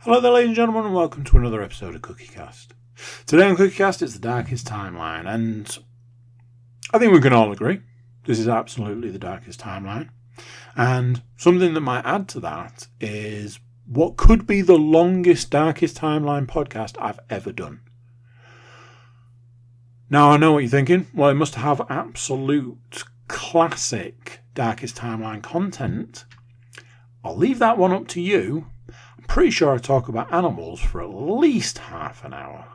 Hello there, ladies and gentlemen, and welcome to another episode of CookieCast. Today on CookieCast, it's the darkest timeline, and I think we can all agree this is absolutely the darkest timeline. And something that might add to that is what could be the longest darkest timeline podcast I've ever done. Now, I know what you're thinking. Well, it must have absolute classic darkest timeline content. I'll leave that one up to you. I'm pretty sure I talk about animals for at least half an hour.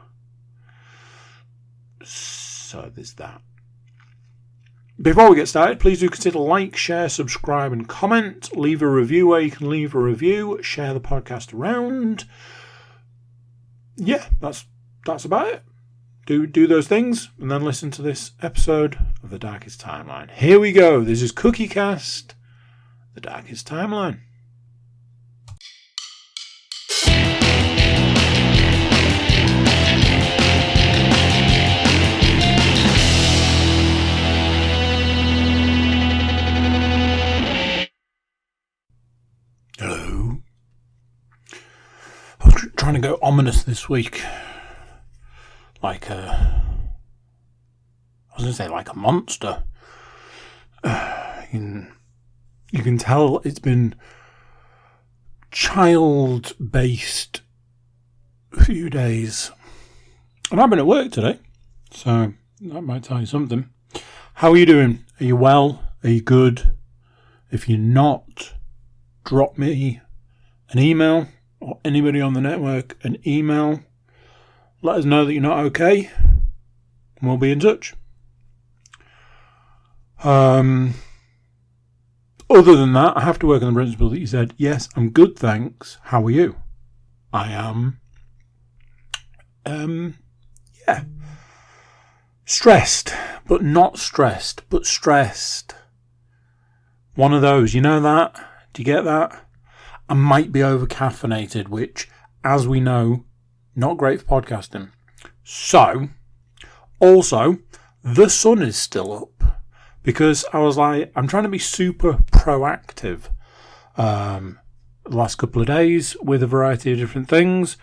So there's that. Before we get started, please do consider like, share, subscribe and comment. Leave a review where you can leave a review. Share the podcast around. Yeah, that's about it. Do those things and then listen to this episode of The Darkest Timeline. Here we go. This is CookieCast, The Darkest Timeline. Hello. I was trying to go ominous this week. Like a monster. You can tell it's been child-based few days. And I've been at work today, so that might tell you something. How are you doing? Are you well? Are you good? If you're not, drop me an email, or anybody on the network an email. Let us know that you're not okay, and we'll be in touch. Other than that, I have to work on the principle that you said, yes, I'm good, thanks. How are you? I am, stressed, but not stressed, but stressed. One of those, you know that? Do you get that? I might be over-caffeinated, which, as we know, not great for podcasting. So, also, the sun is still up. Because I was like, I'm trying to be super proactive the last couple of days with a variety of different things.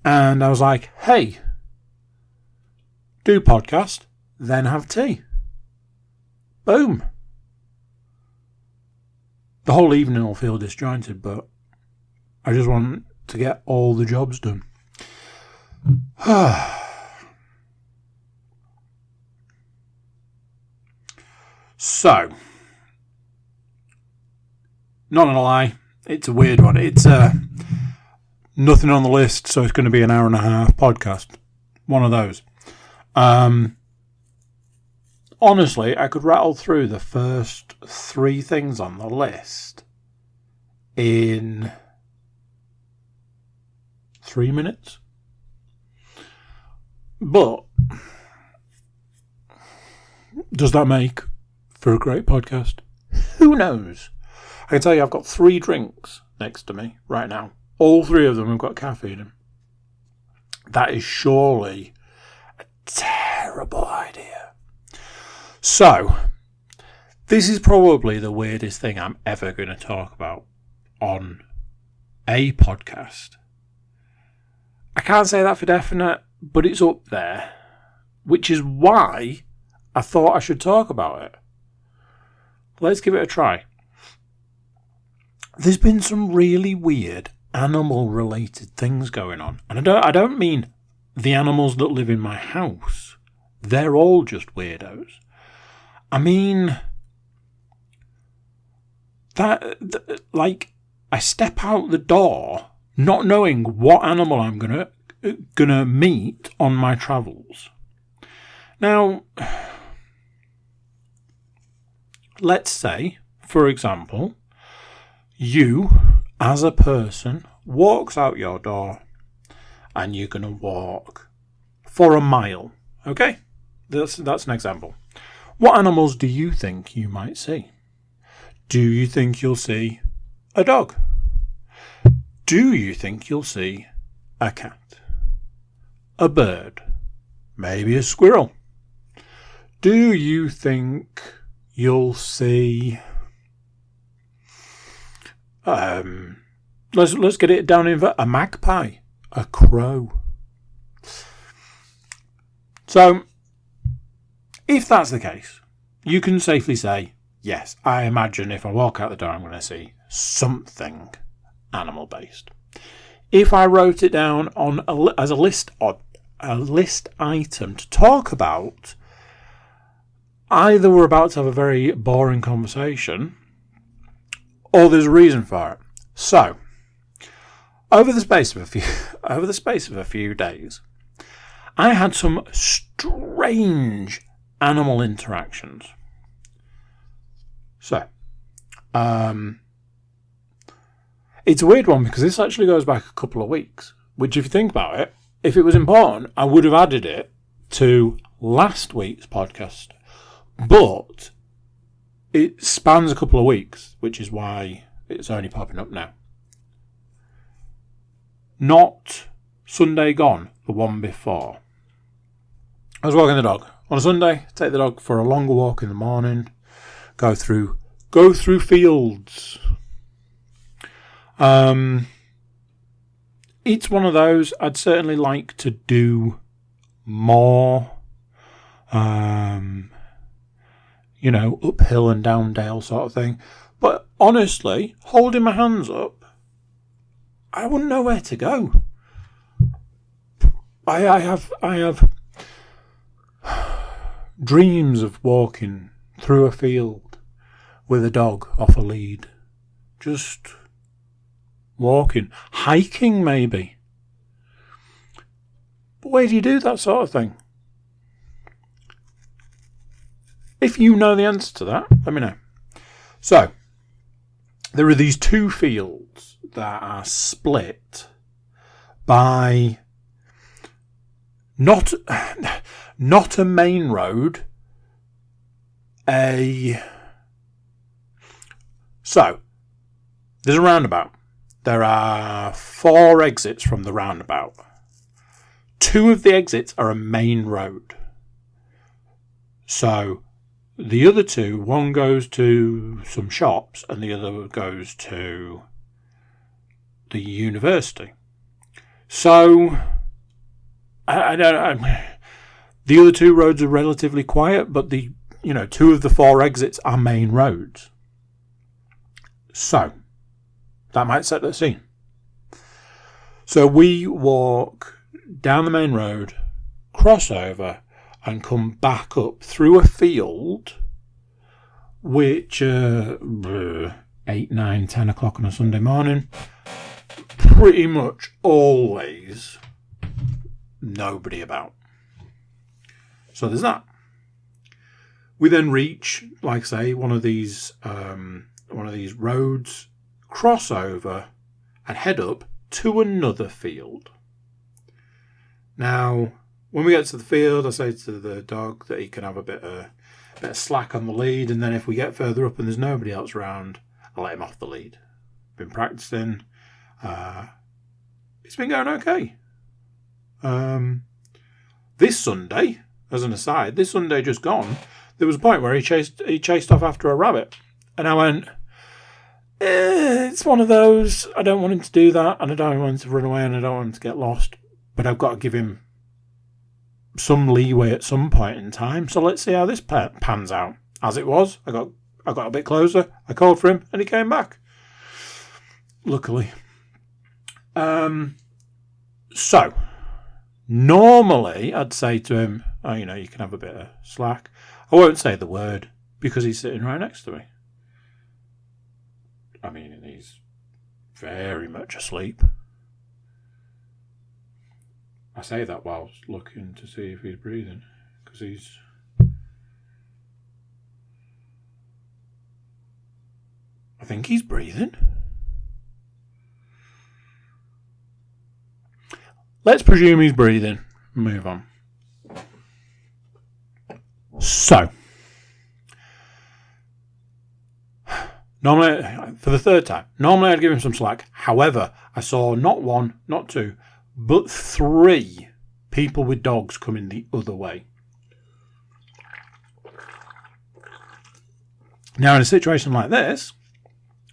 And I was like, hey, do podcast, then have tea. Boom. The whole evening will feel disjointed, but I just want to get all the jobs done. So, not gonna lie, it's a weird one. It's nothing on the list, so it's going to be an hour and a half podcast. One of those. Honestly, I could rattle through the first 3 things on the list in 3 minutes. But does that make for a great podcast? Who knows? I can tell you I've got 3 drinks next to me right now. All 3 of them have got caffeine in them. That is surely a terrible idea. So, this is probably the weirdest thing I'm ever going to talk about on a podcast. I can't say that for definite, but it's up there, which is why I thought I should talk about it. Let's give it a try. There's been some really weird animal-related things going on, and I don't mean the animals that live in my house. They're all just weirdos. I mean that like I step out the door not knowing what animal I'm gonna meet on my travels. Now, let's say, for example, you, as a person, walks out your door and you're gonna walk for a mile. Okay? That's an example. What animals do you think you might see? Do you think you'll see a dog? Do you think you'll see a cat? A bird? Maybe a squirrel? Do you think you'll see let's get it down in a magpie, a crow. So, if that's the case, you can safely say, yes, I imagine if I walk out the door, I'm going to see something animal-based. If I wrote it down on as a list item to talk about, either we're about to have a very boring conversation, or there's a reason for it. So, over the space of a few days, I had some strange animal interactions. So, it's a weird one because this actually goes back a couple of weeks, which if you think about it, if it was important, I would have added it to last week's podcast. But it spans a couple of weeks, which is why it's only popping up now. Not Sunday gone, the one before. I was walking the dog. On a Sunday, take the dog for a longer walk in the morning, go through fields. It's one of those I'd certainly like to do more. Uphill and down dale sort of thing. But honestly, holding my hands up, I wouldn't know where to go. I have dreams of walking through a field with a dog off a lead. Just walking. Hiking, maybe. But where do you do that sort of thing? If you know the answer to that, let me know. So, there are these two fields that are split by not a main road, So, there's a roundabout. There are 4 exits from the roundabout. 2 of the exits are a main road. So, the other 2, one goes to some shops and the other goes to the university. So, I don't know. The other 2 roads are relatively quiet, but 2 of the 4 exits are main roads. So, that might set the scene. So we walk down the main road, cross over, and come back up through a field, which 8, 9, 10 o'clock on a Sunday morning, pretty much always nobody about. So there's that. We then reach, like I say, one of these roads, cross over, and head up to another field. Now, when we get to the field, I say to the dog that he can have a bit of slack on the lead, and then if we get further up and there's nobody else around, I'll let him off the lead. Been practicing. It's been going okay. This Sunday, as an aside, this Sunday just gone, there was a point where he chased off after a rabbit, and I went, it's one of those, I don't want him to do that, and I don't want him to run away, and I don't want him to get lost, but I've got to give him some leeway at some point in time, so let's see how this pans out. As it was, I got a bit closer, I called for him, and he came back. Luckily. So, normally, I'd say to him, you can have a bit of slack. I won't say the word, because he's sitting right next to me. I mean, he's very much asleep. I say that whilst looking to see if he's breathing, because I think he's breathing. Let's presume he's breathing. Move on. So, normally, for the third time, normally I'd give him some slack. However, I saw not 1, not 2, but 3 people with dogs coming the other way. Now, in a situation like this,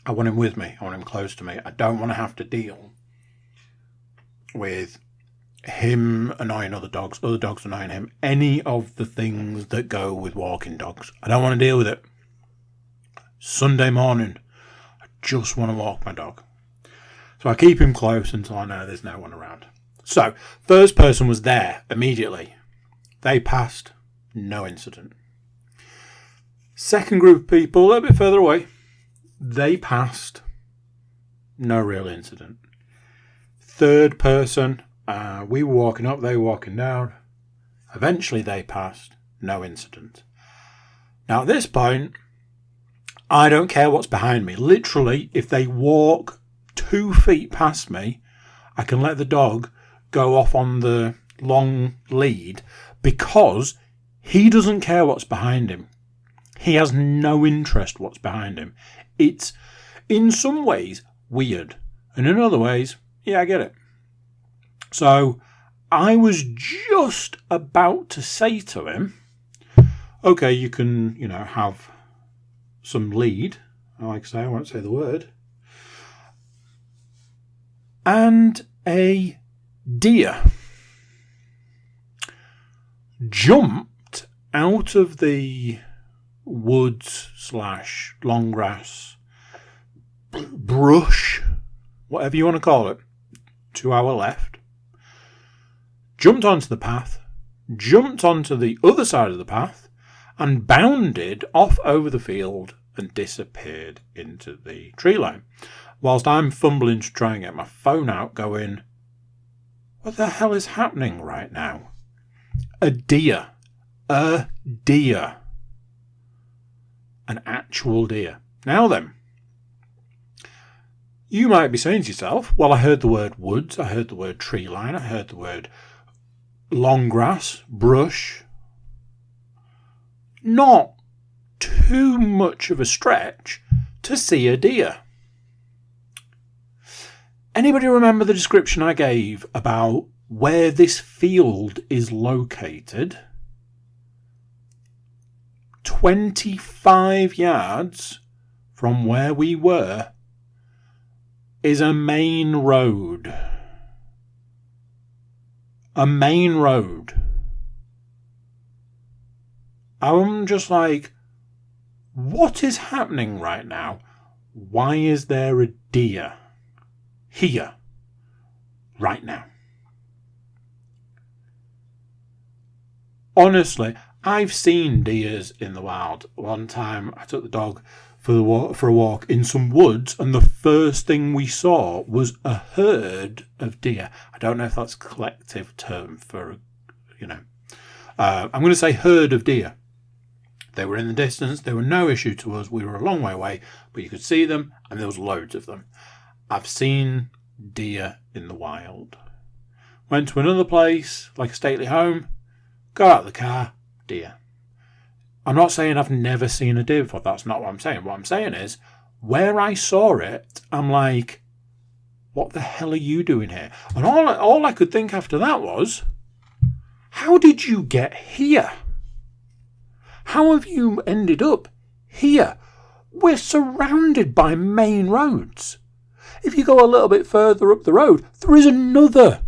I want him with me. I want him close to me. I don't want to have to deal with him annoying other dogs annoying him. Any of the things that go with walking dogs. I don't want to deal with it. Sunday morning, I just want to walk my dog. So I keep him close until I know there's no one around. So, first person was there immediately. They passed, no incident. Second group of people, a little bit further away, they passed, no real incident. Third person, we were walking up, they were walking down. Eventually they passed, no incident. Now at this point, I don't care what's behind me. Literally, if they walk 2 feet past me, I can let the dog go off on the long lead because he doesn't care what's behind him. He has no interest what's behind him. It's, in some ways, weird. And in other ways, yeah, I get it. So, I was just about to say to him, okay, you can, have some lead. Like I say, I won't say the word. And a deer jumped out of the woods / long grass, brush, whatever you want to call it, to our left, jumped onto the path, jumped onto the other side of the path, and bounded off over the field and disappeared into the tree line. Whilst I'm fumbling to try and get my phone out going, what the hell is happening right now? A deer. A deer. An actual deer. Now then, you might be saying to yourself, well, I heard the word woods, I heard the word tree line, I heard the word long grass, brush. Not too much of a stretch to see a deer. Anybody remember the description I gave about where this field is located? 25 yards from where we were is a main road. A main road. I'm just like, what is happening right now? Why is there a deer here right now? Honestly, I've seen deers in the wild. One time I took the dog for a walk in some woods, and the first thing we saw was a herd of deer. I don't know if that's a collective term for, I'm going to say herd of deer. They were in the distance. They were no issue to us. We were a long way away, but you could see them, and there was loads of them. I've seen deer in the wild. Went to another place, like a stately home, got out of the car, deer. I'm not saying I've never seen a deer before. That's not what I'm saying. What I'm saying is, where I saw it, I'm like, what the hell are you doing here? And all I could think after that was, how did you get here? How have you ended up here? We're surrounded by main roads. If you go a little bit further up the road, there is another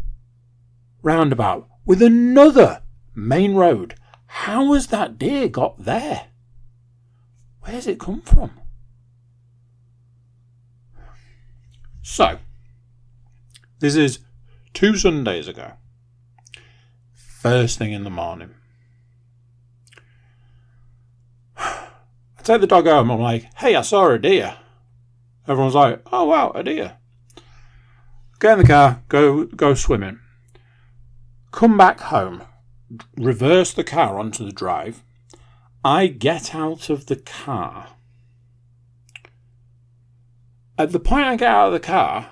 roundabout with another main road. How has that deer got there? Where's it come from? So, this is 2 Sundays ago. First thing in the morning. I take the dog home. I'm like, hey, I saw a deer. Everyone's like, oh, wow, a deer. Get in the car, go swimming. Come back home. Reverse the car onto the drive. I get out of the car. At the point I get out of the car,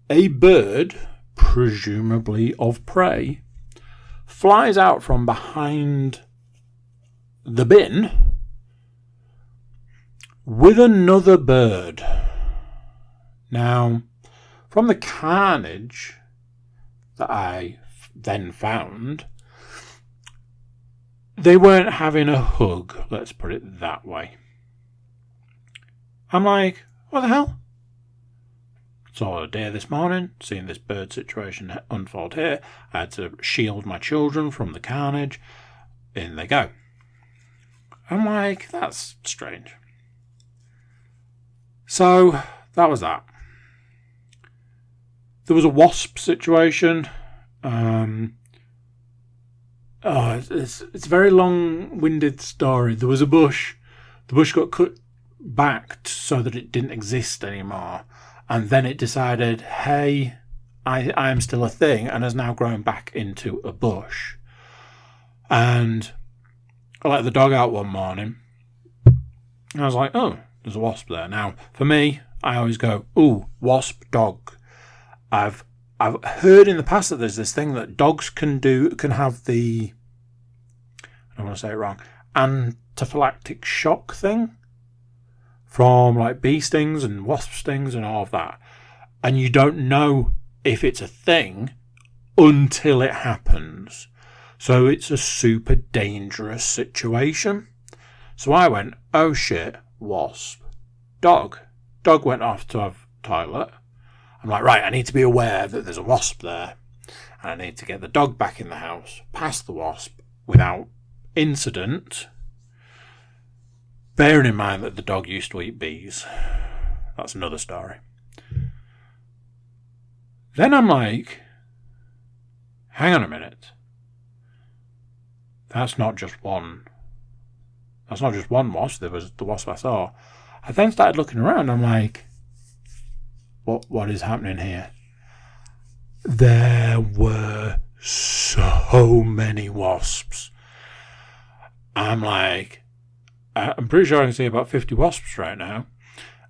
a bird, presumably of prey, flies out from behind the bin with another bird. Now, from the carnage that I then found, they weren't having a hug, let's put it that way. I'm like, what the hell? Saw a deer this morning, seeing this bird situation unfold here. I had to shield my children from the carnage. In they go. I'm like, that's strange. So, that was that. There was a wasp situation. It's a very long-winded story. There was a bush. The bush got cut back so that it didn't exist anymore. And then it decided, hey, I am still a thing, and has now grown back into a bush. And I let the dog out one morning. And I was like, oh, there's a wasp there. Now, for me, I always go, ooh, wasp, dog. I've heard in the past that there's this thing that dogs can have the, I don't want to say it wrong, anaphylactic shock thing from like bee stings and wasp stings and all of that. And you don't know if it's a thing until it happens. So it's a super dangerous situation. So I went, oh shit, wasp, dog. Dog went off to have toilet. I'm like, right, I need to be aware that there's a wasp there. And I need to get the dog back in the house, past the wasp, without incident. Bearing in mind that the dog used to eat bees. That's another story. Then I'm like, hang on a minute. That's not just one wasp. There was the wasp I saw. I then started looking around. I'm like, what is happening here? There were so many wasps. I'm like, I'm pretty sure I can see about 50 wasps right now.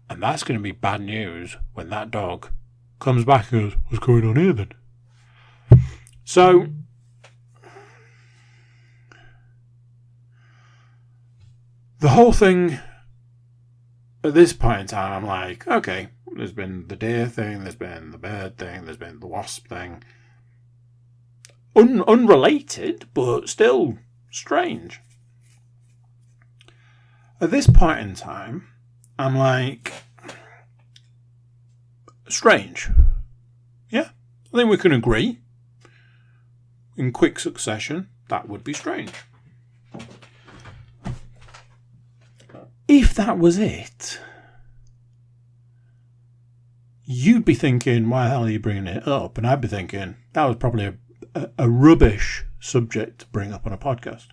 And that's going to be bad news when that dog comes back and goes, what's going on here then? So, the whole thing, at this point in time, I'm like, okay, there's been the deer thing, there's been the bird thing, there's been the wasp thing. Unrelated, but still strange. At this point in time, I'm like, strange. Yeah, I think we can agree. In quick succession, that would be strange. If that was it, you'd be thinking, why the hell are you bringing it up? And I'd be thinking, that was probably a rubbish subject to bring up on a podcast.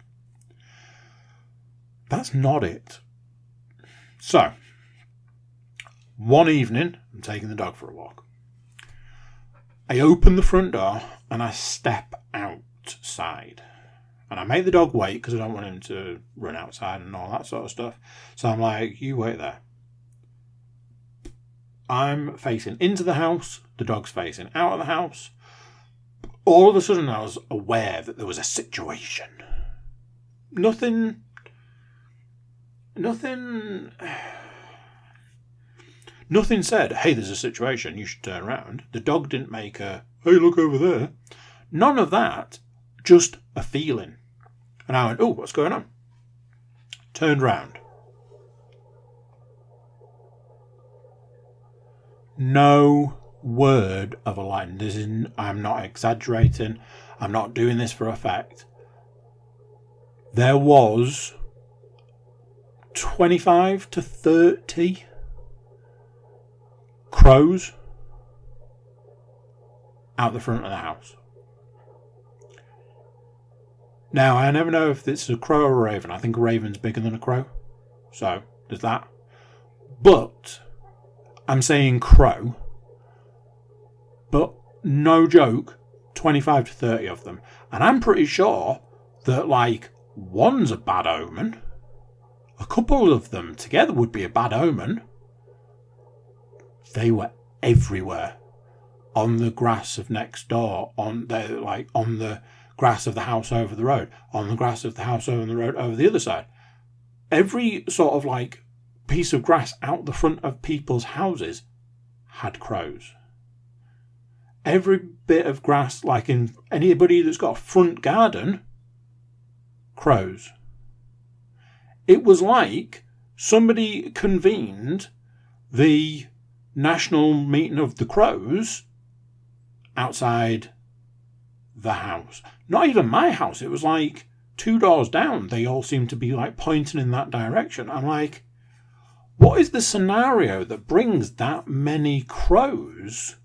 That's not it. So, one evening, I'm taking the dog for a walk. I open the front door and I step outside. And I make the dog wait because I don't want him to run outside and all that sort of stuff. So I'm like, you wait there. I'm facing into the house. The dog's facing out of the house. All of a sudden I was aware that there was a situation. Nothing said, hey, there's a situation, you should turn around. The dog didn't make a, hey, look over there. None of that. Just a feeling. And I went, oh, what's going on? Turned round. No word of a line. I'm not exaggerating. I'm not doing this for effect. There was 25 to 30 crows out the front of the house. Now, I never know if it's a crow or a raven. I think a raven's bigger than a crow. So, there's that. But, I'm saying crow. But, no joke, 25 to 30 of them. And I'm pretty sure that, like, one's a bad omen. A couple of them together would be a bad omen. They were everywhere. On the grass of next door. On the grass of the house over the road, on the grass of the house over the road over the other side. Every sort of like piece of grass out the front of people's houses had crows. Every bit of grass, like in anybody that's got a front garden, crows. It was like somebody convened the national meeting of the crows outside the house. Not even my house. It was like 2 doors down. They all seemed to be like pointing in that direction. I'm like, what is the scenario that brings that many crows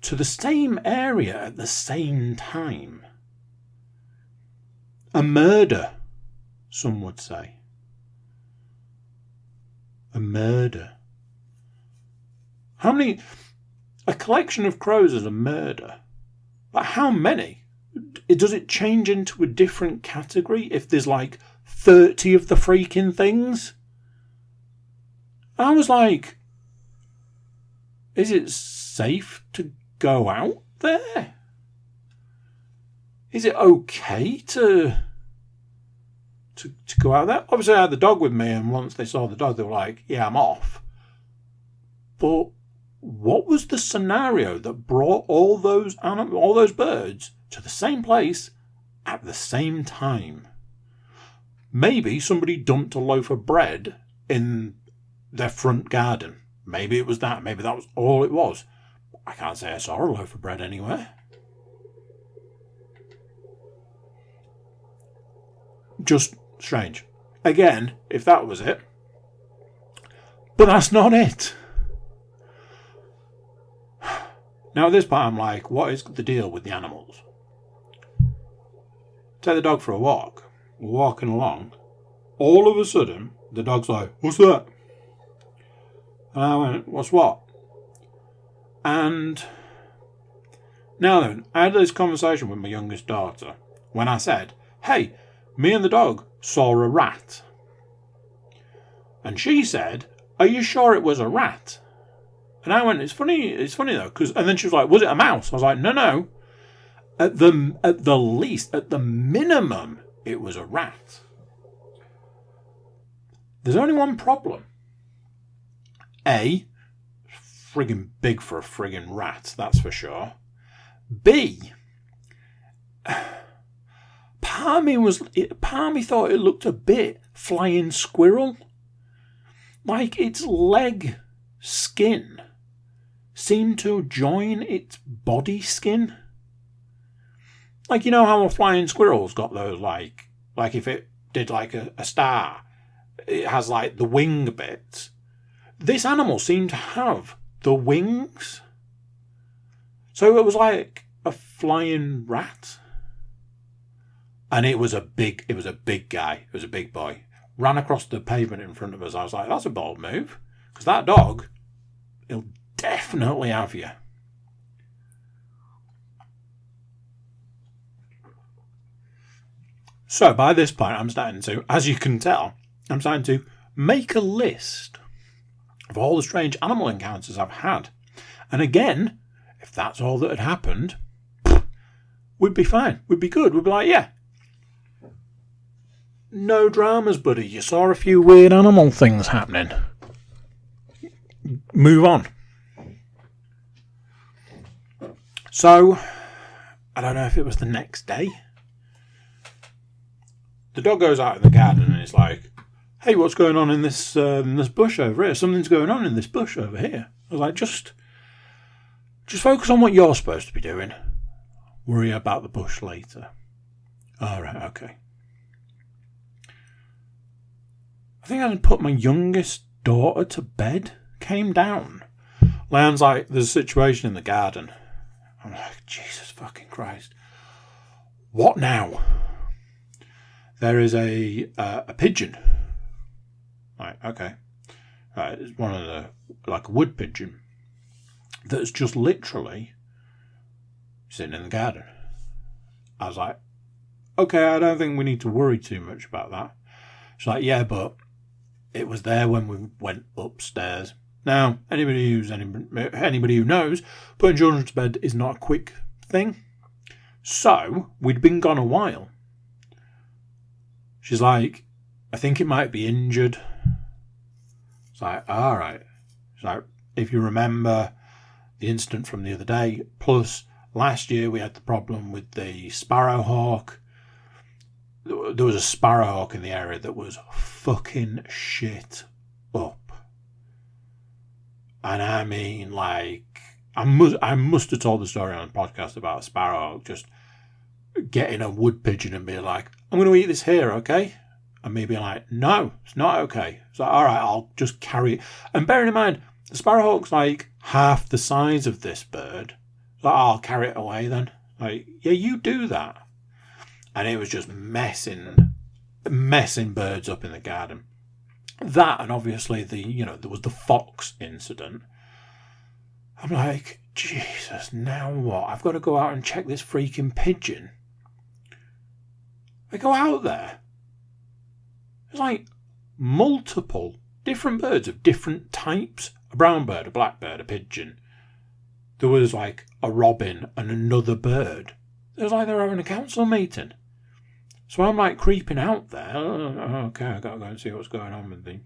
to the same area at the same time? A murder, some would say. A murder. How many? A collection of crows is a murder. But how many? Does it change into a different category if there's like 30 of the freaking things? I was like, is it safe to go out there? Is it okay to go out there? Obviously, I had the dog with me, and once they saw the dog, they were like, yeah, I'm off. But what was the scenario that brought all those birds to the same place at the same time? Maybe somebody dumped a loaf of bread in their front garden. Maybe it was that. Maybe that was all it was. I can't say I saw a loaf of bread anywhere. Just strange. Again, if that was it. But that's not it. Now at this point I'm like, what is the deal with the animals? Take the dog for a walk. We're walking along. All of a sudden, the dog's like, what's that? And I went, what's what? And now then, I had this conversation with my youngest daughter when I said, hey, me and the dog saw a rat. And she said, are you sure it was a rat? And I went, it's funny though, and then she was like, was it a mouse? I was like, no. At the least, at the minimum, it was a rat. There's only one problem. A, friggin' big for a friggin' rat, that's for sure. B, part of me thought it looked a bit flying squirrel. Like its leg skin seemed to join its body skin. Like, you know how a flying squirrel's got those, like if it did like a star, it has like the wing bits. This animal seemed to have the wings. So it was like a flying rat. And it was a big guy. It was a big boy. Ran across the pavement in front of us. I was like, that's a bold move. Because that dog, he'll definitely have you. So by this point, I'm starting to, as you can tell, make a list of all the strange animal encounters I've had. And again, if that's all that had happened, we'd be fine. We'd be good. We'd be like, yeah. No dramas, buddy. You saw a few weird animal things happening. Move on. So, I don't know if it was the next day. The dog goes out in the garden and it's like, hey, what's going on in this bush over here? Something's going on in this bush over here. I was like, just focus on what you're supposed to be doing. Worry about the bush later. All right, okay. I think I had put my youngest daughter to bed. Came down. Leon's like, there's a situation in the garden. I'm like, Jesus fucking Christ. What now? There is a pigeon. Right, okay. Right, it's one of the, like a wood pigeon, that's just literally sitting in the garden. I was like, okay, I don't think we need to worry too much about that. She's like, yeah, but it was there when we went upstairs. Now, anybody who knows, putting children to bed is not a quick thing. So, we'd been gone a while. She's like, I think it might be injured. It's like, all right. It's like, if you remember the incident from the other day, plus last year we had the problem with the sparrowhawk. There was a sparrowhawk in the area that was fucking shit up. And I mean, like, I must have told the story on the podcast about a sparrowhawk just getting a wood pigeon and being like, I'm going to eat this here, okay? And me being like, no, it's not okay. It's like, all right, I'll just carry it. And bearing in mind, the sparrowhawk's like half the size of this bird. So I'll carry it away then. Like, yeah, you do that. And it was just messing birds up in the garden. That, and obviously there was the fox incident. I'm like, Jesus, now what? I've got to go out and check this freaking pigeon. I go out there. There's like multiple different birds of different types. A brown bird, a black bird, a pigeon. There was like a robin and another bird. It was like they were having a council meeting. So I'm like creeping out there. Okay, I gotta go and see what's going on with the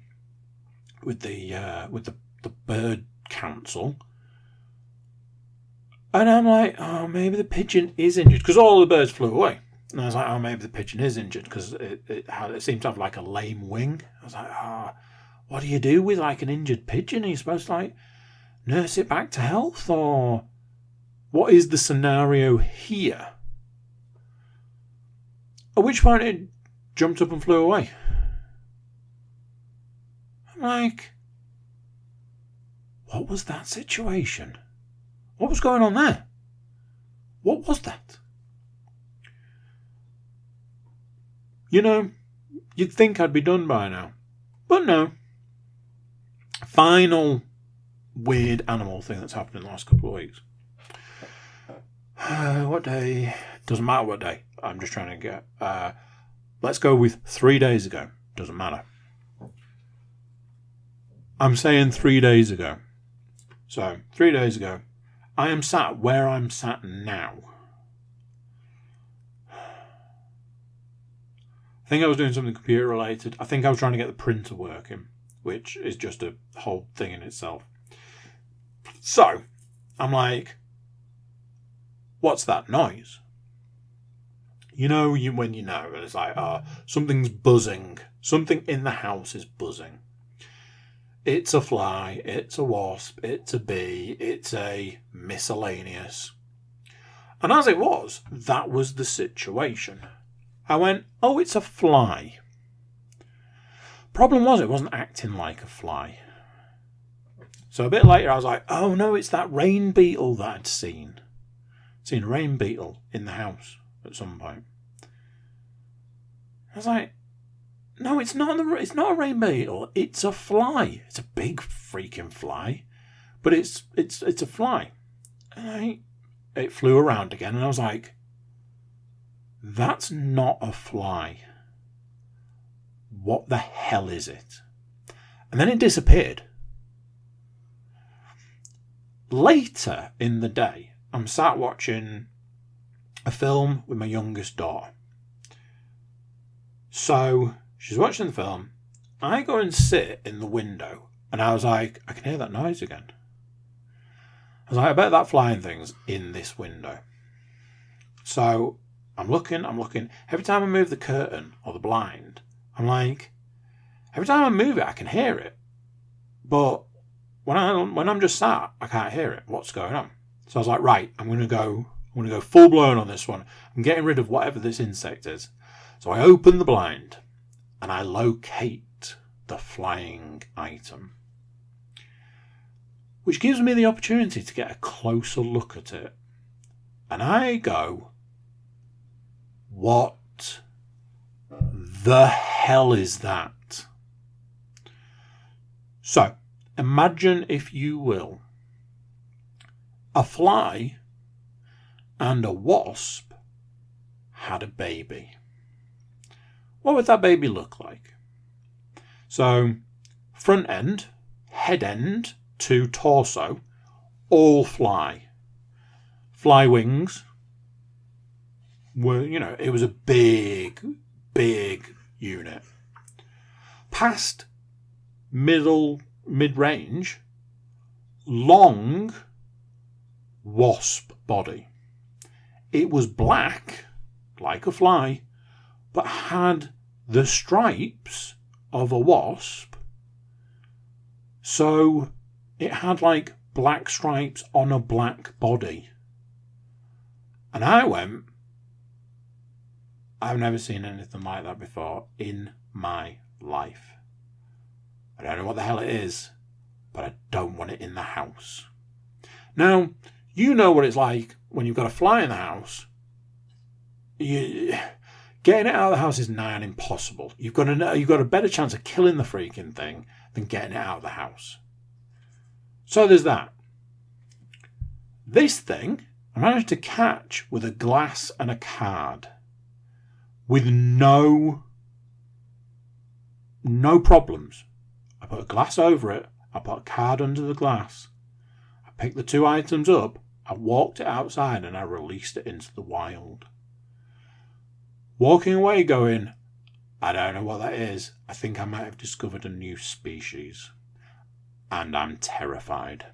bird council. And I'm like, oh, maybe the pigeon is injured because all the birds flew away. And I was like, oh, maybe the pigeon is injured because it seemed to have like a lame wing. I was like, what do you do with like an injured pigeon? Are you supposed to like nurse it back to health, or what is the scenario here? At which point it jumped up and flew away. I'm like, what was that situation? What was going on there? What was that? You'd think I'd be done by now. But no. Final weird animal thing that's happened in the last couple of weeks. What day? Doesn't matter what day. I'm just trying to get... let's go with 3 days ago. Doesn't matter. I'm saying 3 days ago. So, 3 days ago, I am sat where I'm sat now. I think I was doing something computer related. I think I was trying to get the printer working, which is just a whole thing in itself. So, I'm like, what's that noise? When you know, it's like, something's buzzing. Something in the house is buzzing. It's a fly, it's a wasp, it's a bee, it's a miscellaneous. And as it was, that was the situation. I went, oh, it's a fly. Problem was, it wasn't acting like a fly. So a bit later, I was like, oh no, it's that rain beetle that I'd seen. Seen a rain beetle in the house at some point. I was like, no, it's not a rain beetle. It's a fly. It's a big freaking fly, but it's a fly. And it flew around again, and I was like, that's not a fly. What the hell is it? And then it disappeared. Later in the day, I'm sat watching a film with my youngest daughter. So she's watching the film. I go and sit in the window, and I was like, I can hear that noise again. I was like, I bet that flying thing's in this window. So I'm looking. Every time I move the curtain or the blind, I'm like, every time I move it, I can hear it. But when I'm just sat, I can't hear it. What's going on? So I was like, right, I'm going to go full blown on this one. I'm getting rid of whatever this insect is. So I open the blind and I locate the flying item, which gives me the opportunity to get a closer look at it. And I go, what the hell is that? So, imagine, if you will, a fly and a wasp had a baby. What would that baby look like? So, front end, head end to torso, all fly. Fly wings were, it was a big unit. Past mid-range, long wasp body. It was black, like a fly, but had the stripes of a wasp. So It had like black stripes on a black body. And I went, I've never seen anything like that before in my life. I don't know what the hell it is, but I don't want it in the house. Now, you know what it's like when you've got a fly in the house. Getting it out of the house is nigh on impossible. You've got a better chance of killing the freaking thing than getting it out of the house. So there's that. This thing I managed to catch with a glass and a card with no problems. I put a glass over it. I put a card under the glass. I picked the two items up. I walked it outside and I released it into the wild. Walking away going, I don't know what that is. I think I might have discovered a new species. And I'm terrified.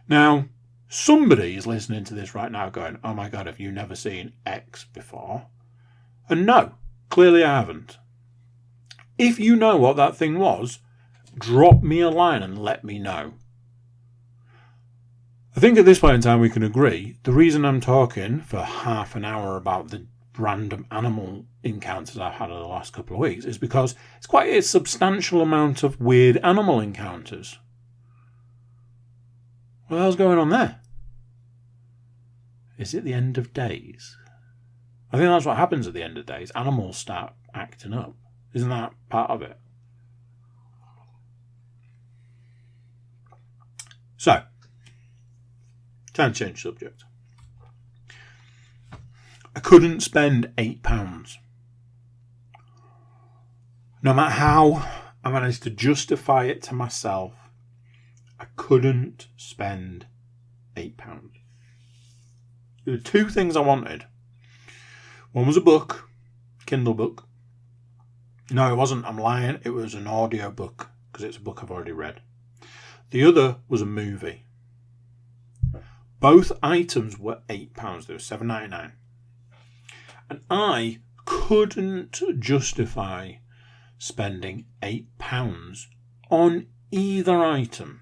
Now, somebody is listening to this right now going, oh my God, have you never seen X before? And no, clearly I haven't. If you know what that thing was, drop me a line and let me know. I think at this point in time we can agree the reason I'm talking for half an hour about the random animal encounters I've had over the last couple of weeks is because it's quite a substantial amount of weird animal encounters. What the hell's going on there? Is it the end of days? I think that's what happens at the end of days. Animals start acting up. Isn't that part of it? So, time to change subject. I couldn't spend £8. No matter how I managed to justify it to myself, I couldn't spend £8. There were two things I wanted. One was a book, Kindle book. No, it wasn't. I'm lying. It was an audio book because it's a book I've already read. The other was a movie. Both items were £8. They were $7.99. And I couldn't justify spending £8 on either item.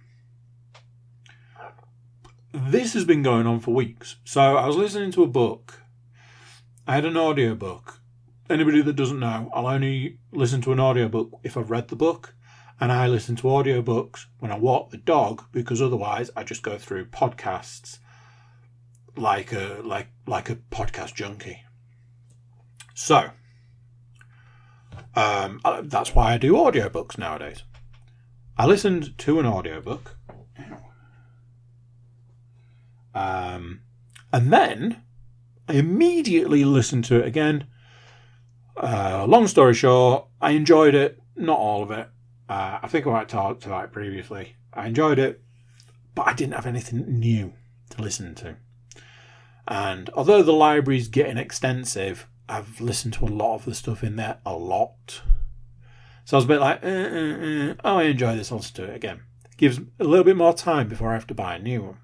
This has been going on for weeks. So I was listening to a book. I had an audio book. Anybody that doesn't know, I'll only listen to an audiobook if I've read the book. And I listen to audiobooks when I walk the dog because otherwise I just go through podcasts like a podcast junkie. So, that's why I do audiobooks nowadays. I listened to an audiobook. And then I immediately listened to it again. Long story short, I enjoyed it. Not all of it. I think I might talk about it previously. I enjoyed it, but I didn't have anything new to listen to. And although the library's getting extensive, I've listened to a lot of the stuff in there a lot. So I was a bit like, oh, I enjoy this, I'll listen to it again. It gives a little bit more time before I have to buy a new one.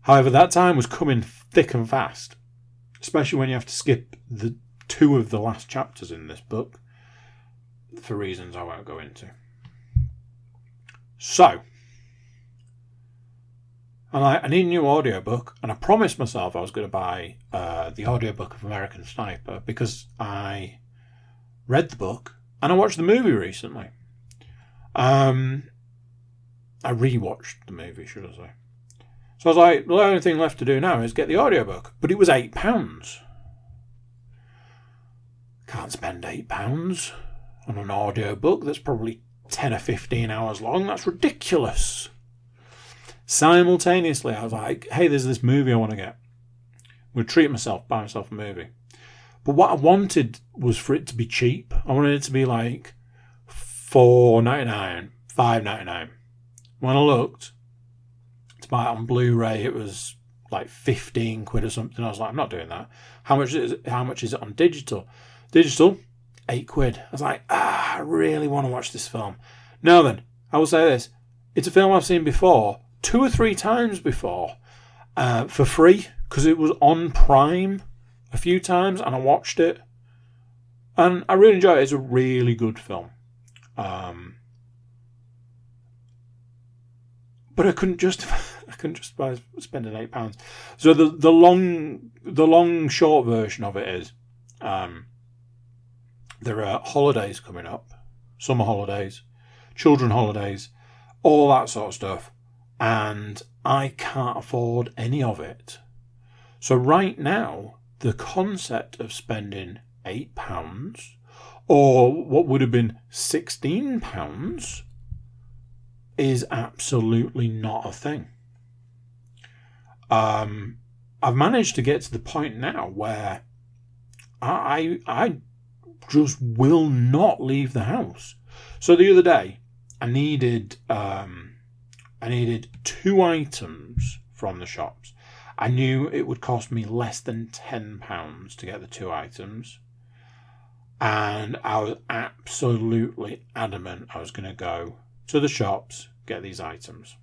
However, that time was coming thick and fast, especially when you have to skip the two of the last chapters in this book for reasons I won't go into. So, I need a new audiobook, and I promised myself I was going to buy the audiobook of American Sniper because I read the book and I watched the movie recently. I rewatched the movie, should I say. So I was like, the only thing left to do now is get the audiobook. But it was £8. Can't spend £8 on an audiobook that's probably 10 or 15 hours long. That's ridiculous. Simultaneously, I was like, hey, there's this movie I want to get. I'm going to treat myself, buy myself a movie. But what I wanted was for it to be cheap. I wanted it to be like $4.99, $5.99. When I looked, to buy it on Blu-ray, it was like 15 quid or something. I was like, I'm not doing that. How much is it on digital? Digital, 8 quid. I was like, I really want to watch this film. Now then, I will say this. It's a film I've seen before, 2 or 3 times before, for free, because it was on Prime a few times, and I watched it. And I really enjoyed it. It's a really good film. The only thing left to do now is get the audiobook. But it was £8. but I couldn't justify spending £8. So the long short version of it is, there are holidays coming up, summer holidays, children holidays, all that sort of stuff, and I can't afford any of it. So right now, the concept of spending £8 or what would have been £16 is absolutely not a thing. I've managed to get to the point now where I just will not leave the house. So the other day, I needed 2 items from the shops. I knew it would cost me less than £10 to get the 2 items. And I was absolutely adamant I was going to go to the shops, get these items.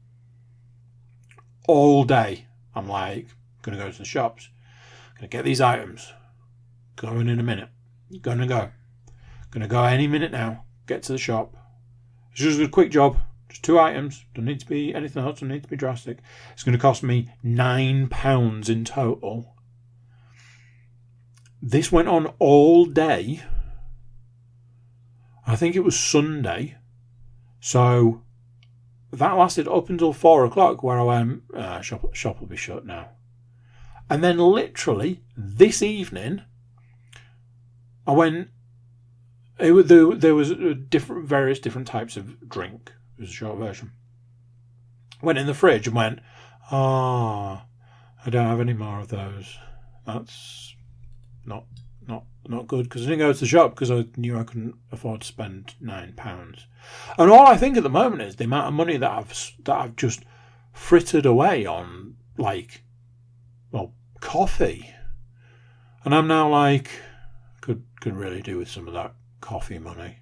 All day, I'm like, going to go to the shops, going to get these items. Going in a minute. Going to go any minute now. Get to the shop. It's just a quick job. Just 2 items. Don't need to be anything else. Don't need to be drastic. It's going to cost me £9 in total. This went on all day. I think it was Sunday. So that lasted up until 4 o'clock, where I went, shop will be shut now. And then literally this evening, I went, there was various different types of drink. It was a short version. Went in the fridge and went, I don't have any more of those. That's not good, because I didn't go to the shop because I knew I couldn't afford to spend £9. And all I think at the moment is the amount of money that I've just frittered away on, like, well, coffee. And I'm now like, could really do with some of that coffee money.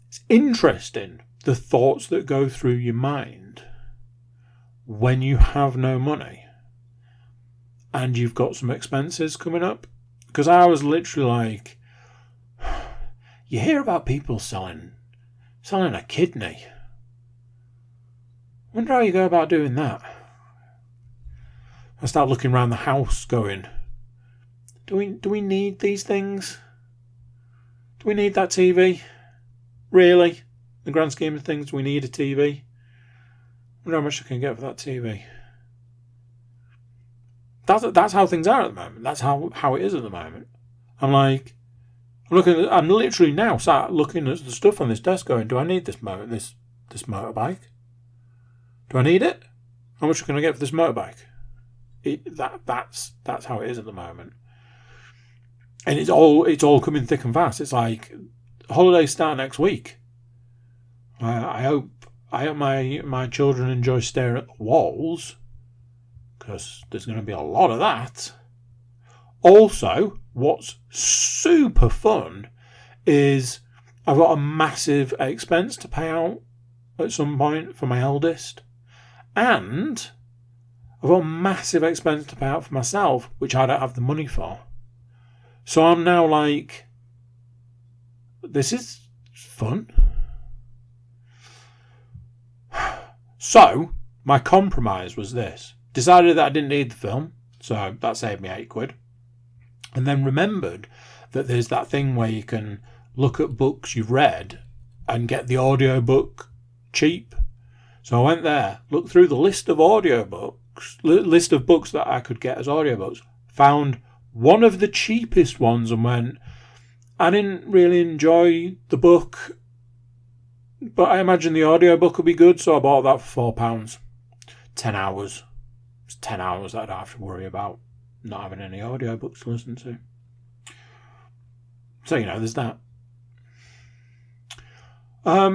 It's interesting, the thoughts that go through your mind when you have no money and you've got some expenses coming up. Because I was literally like, you hear about people selling a kidney. Wonder how you go about doing that. I start looking around the house going, do we need these things? Do we need that TV? Really? In the grand scheme of things, do we need a TV? I wonder how much I can get for that TV. That's how things are at the moment. That's how it is at the moment. I'm literally now sat looking at the stuff on this desk going, do I need this motorbike? Do I need it? How much can I get for this motorbike? That's how it is at the moment. And it's all coming thick and fast. It's like holidays start next week. I hope my children enjoy staring at the walls, because there's going to be a lot of that. Also, what's super fun is I've got a massive expense to pay out at some point for my eldest, and I've got a massive expense to pay out for myself, which I don't have the money for. So I'm now like, this is fun. So my compromise was this. Decided that I didn't need the film, so that saved me £8. And then remembered that there's that thing where you can look at books you've read and get the audiobook cheap. So I went there, looked through the list of list of books that I could get as audiobooks, found one of the cheapest ones and went, I didn't really enjoy the book, but I imagine the audiobook will be good, so I bought that for £4. 10 hours. It's 10 hours that I don't have to worry about not having any audiobooks to listen to. So, there's that. I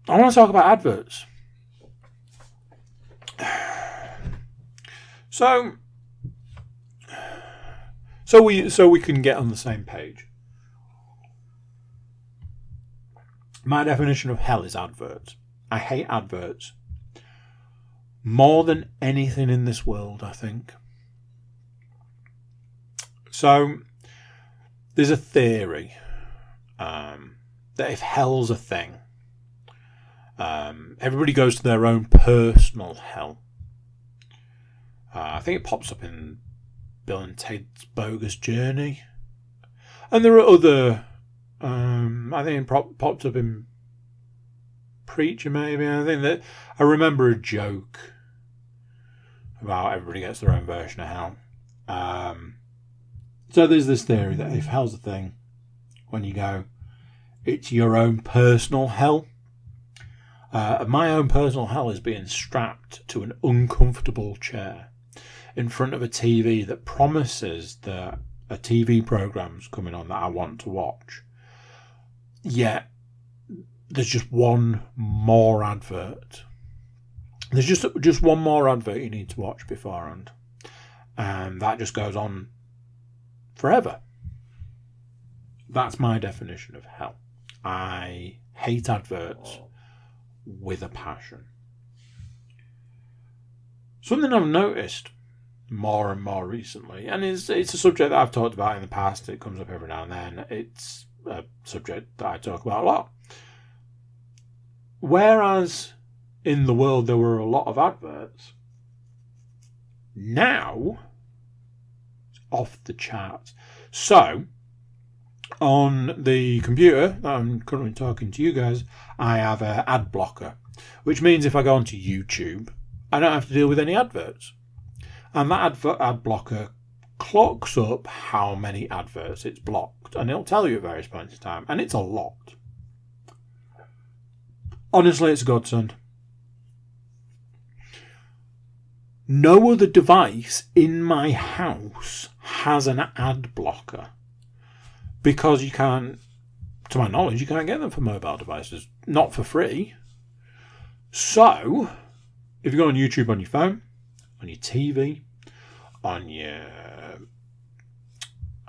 want to talk about adverts. So we can get on the same page. My definition of hell is adverts. I hate adverts more than anything in this world, I think. So there's a theory that if hell's a thing, Everybody goes to their own personal hell. I think it pops up in Bill and Ted's Bogus Journey. And there are other... I think it popped up in Preacher, maybe. I remember a joke about everybody gets their own version of hell. So there's this theory that if hell's a thing, when you go, it's your own personal hell. My own personal hell is being strapped to an uncomfortable chair in front of a TV that promises that a TV program's coming on that I want to watch. Yet there's just one more advert. There's just one more advert you need to watch beforehand. And that just goes on forever. That's my definition of hell. I hate adverts with a passion. Something I've noticed more and more recently, and it's a subject that I've talked about in the past. It comes up every now and then. It's a subject that I talk about a lot. Whereas in the world there were a lot of adverts, now it's off the charts. So, on the computer that I'm currently talking to you guys, I have an ad blocker, which means if I go onto YouTube, I don't have to deal with any adverts. And that ad blocker clocks up how many adverts it's blocked, and it'll tell you at various points in time, and it's a lot. Honestly, it's a godsend. No other device in my house has an ad blocker, because you can't, to my knowledge, you can't get them for mobile devices, not for free. So, if you go on YouTube on your phone, on your TV, on your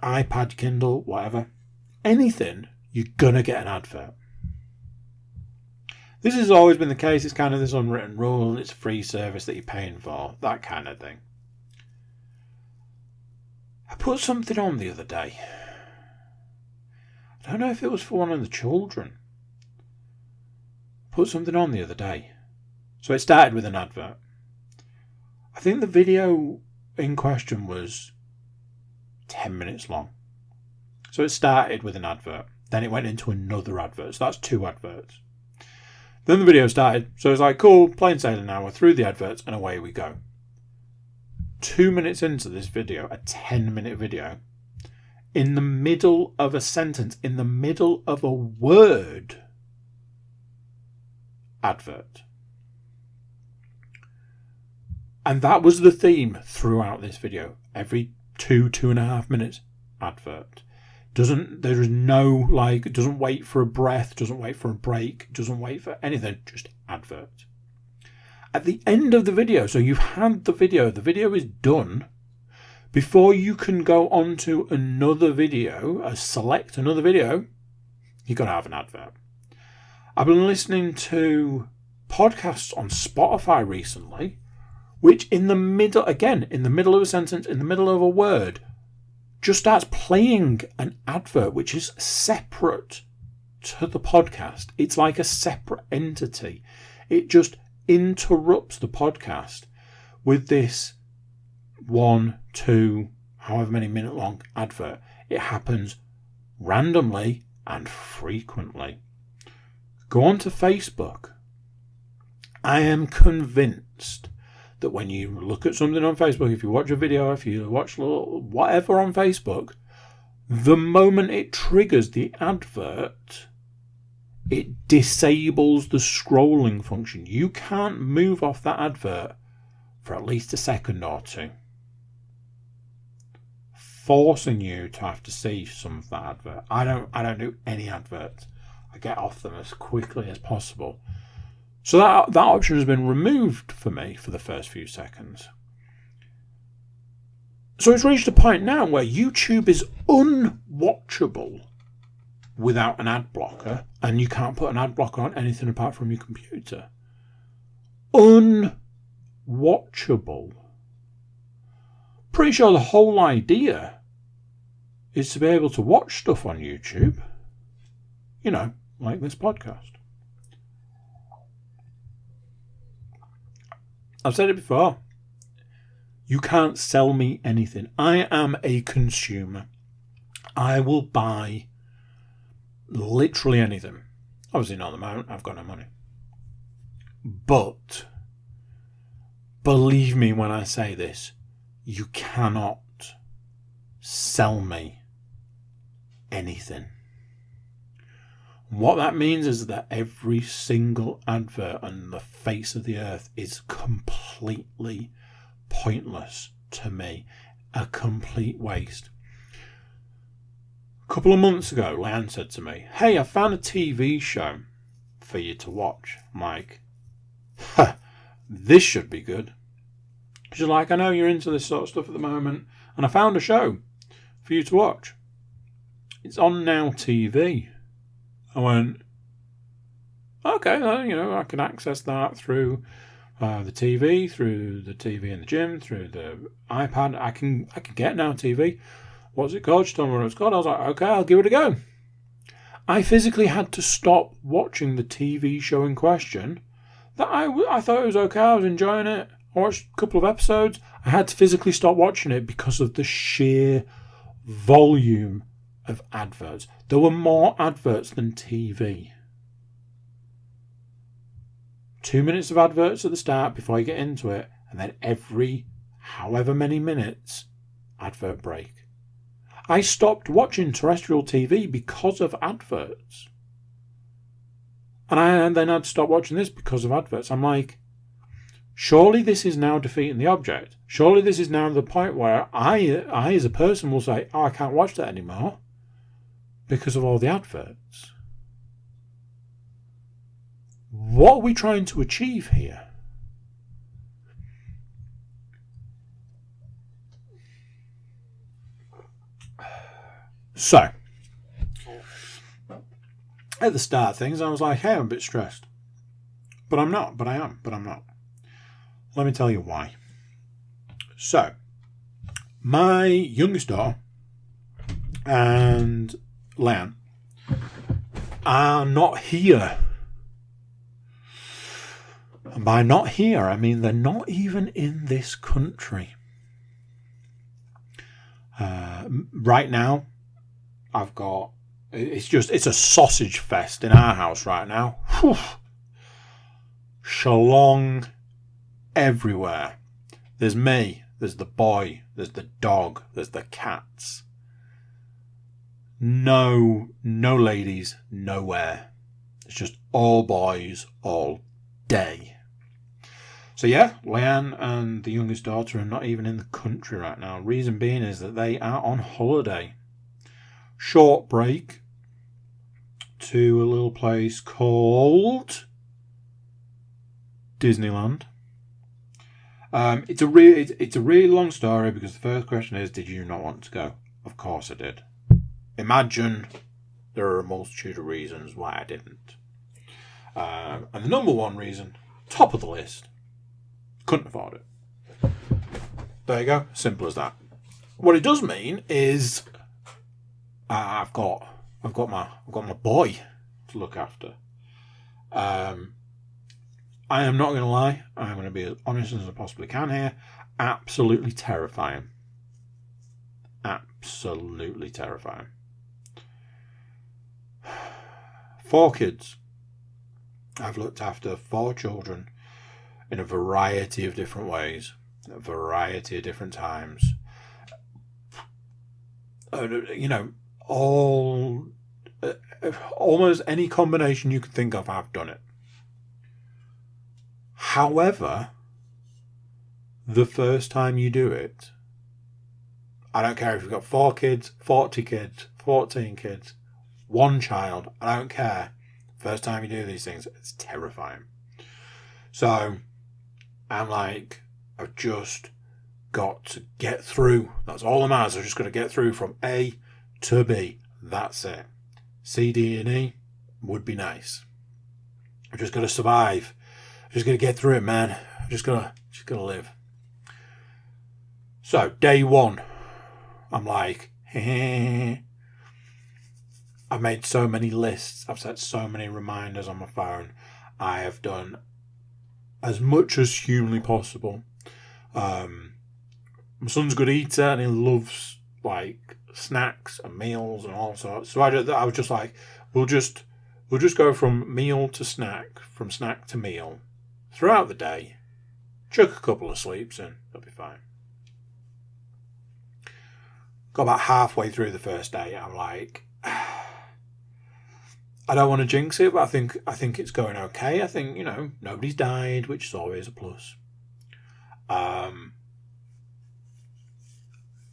iPad, Kindle, whatever, anything, you're going to get an advert. This has always been the case. It's kind of this unwritten rule. It's a free service that you're paying for, that kind of thing. I put something on the other day. I don't know if it was for one of the children. I put something on the other day. So it started with an advert. I think the video in question was 10 minutes long. So it started with an advert. Then it went into another advert. So that's 2 adverts. Then the video started. So it's like, cool, plain sailing now. We're through the adverts and away we go. 2 minutes into this video, a 10-minute video, in the middle of a sentence, in the middle of a word, advert. And that was the theme throughout this video. Every 2.5 minutes, advert. There is no, it doesn't wait for a breath, doesn't wait for a break, doesn't wait for anything, just advert. At the end of the video, so you've had the video is done. Before you can go on to another video, select another video, you've got to have an advert. I've been listening to podcasts on Spotify recently, which in the middle of a sentence, in the middle of a word, just starts playing an advert which is separate to the podcast. It's like a separate entity. It just interrupts the podcast with this 1, 2, however many minute long advert. It happens randomly and frequently. Go on to Facebook. I am convinced that when you look at something on Facebook, if you watch a video, if you watch whatever on Facebook, the moment it triggers the advert, it disables the scrolling function. You can't move off that advert for at least a second or two, forcing you to have to see some of that advert. I don't do any adverts. I get off them as quickly as possible. So that option has been removed for me for the first few seconds. So it's reached a point now where YouTube is unwatchable without an ad blocker, and you can't put an ad blocker on anything apart from your computer. Unwatchable. Pretty sure the whole idea is to be able to watch stuff on YouTube, like this podcast. I've said it before. You can't sell me anything. I am a consumer. I will buy literally anything. Obviously not at the moment. I've got no money. But believe me when I say this, you cannot sell me anything. What that means is that every single advert on the face of the earth is completely pointless to me. A complete waste. A couple of months ago, Leanne said to me, "Hey, I found a TV show for you to watch." I'm like, this should be good. She's like, "I know you're into this sort of stuff at the moment, and I found a show for you to watch. It's on Now TV." I went, "Okay, I can access that through the TV, through the TV in the gym, through the iPad. I can get Now TV. What's it called?" She told me what it's called. I was like, "Okay, I'll give it a go." I physically had to stop watching the TV show in question. That I thought it was okay. I was enjoying it. I watched a couple of episodes. I had to physically stop watching it because of the sheer volume of adverts. There were more adverts than TV. 2 minutes of adverts at the start before you get into it, and then every however many minutes, advert break. I stopped watching terrestrial TV because of adverts. And then I'd stop watching this because of adverts. I'm like, surely this is now defeating the object. Surely this is now the point where I as a person will say, "Oh, I can't watch that anymore because of all the adverts." What are we trying to achieve here? So, at the start of things, I was like, "Hey, I'm a bit stressed." But I'm not. But I am. But I'm not. Let me tell you why. So, my youngest daughter and Leanne are not here. And by not here, I mean they're not even in this country. Right now, it's a sausage fest in our house right now. Whew. Shalong everywhere. There's me, there's the boy, there's the dog, there's the cats. No ladies, nowhere. It's just all boys all day. So yeah, Leanne and the youngest daughter are not even in the country right now. Reason being is that they are on holiday. Short break to a little place called Disneyland. It's a really long story because the first question is, did you not want to go? Of course I did. Imagine there are a multitude of reasons why I didn't. And the number one reason, top of the list, couldn't afford it. There you go. Simple as that. What it does mean is I've got my boy to look after. I am not going to lie. I'm going to be as honest as I possibly can here. Absolutely terrifying. Absolutely terrifying. 4 kids. I've looked after 4 children in a variety of different ways, a variety of different times. Almost any combination you could think of, I've done it. However, the first time you do it, I don't care if you've got 4 kids, 40 kids, 14 kids, 1 child, I don't care. First time you do these things, it's terrifying. So, I'm like, I've just got to get through. That's all that matters. I've just got to get through from A to B. That's it. C, D, and E would be nice. I've just got to survive. I'm just going to get through it, man. I'm just got to live. So, day 1, I'm like, I've made so many lists. I've set so many reminders on my phone. I have done as much as humanly possible. My son's a good eater and he loves like snacks and meals and all sorts. So I was just like, we'll just go from meal to snack, from snack to meal throughout the day. Chuck a couple of sleeps in, that'll be fine. Got about halfway through the first day, I'm like, I don't want to jinx it, but I think it's going okay. I think, nobody's died, which is always a plus.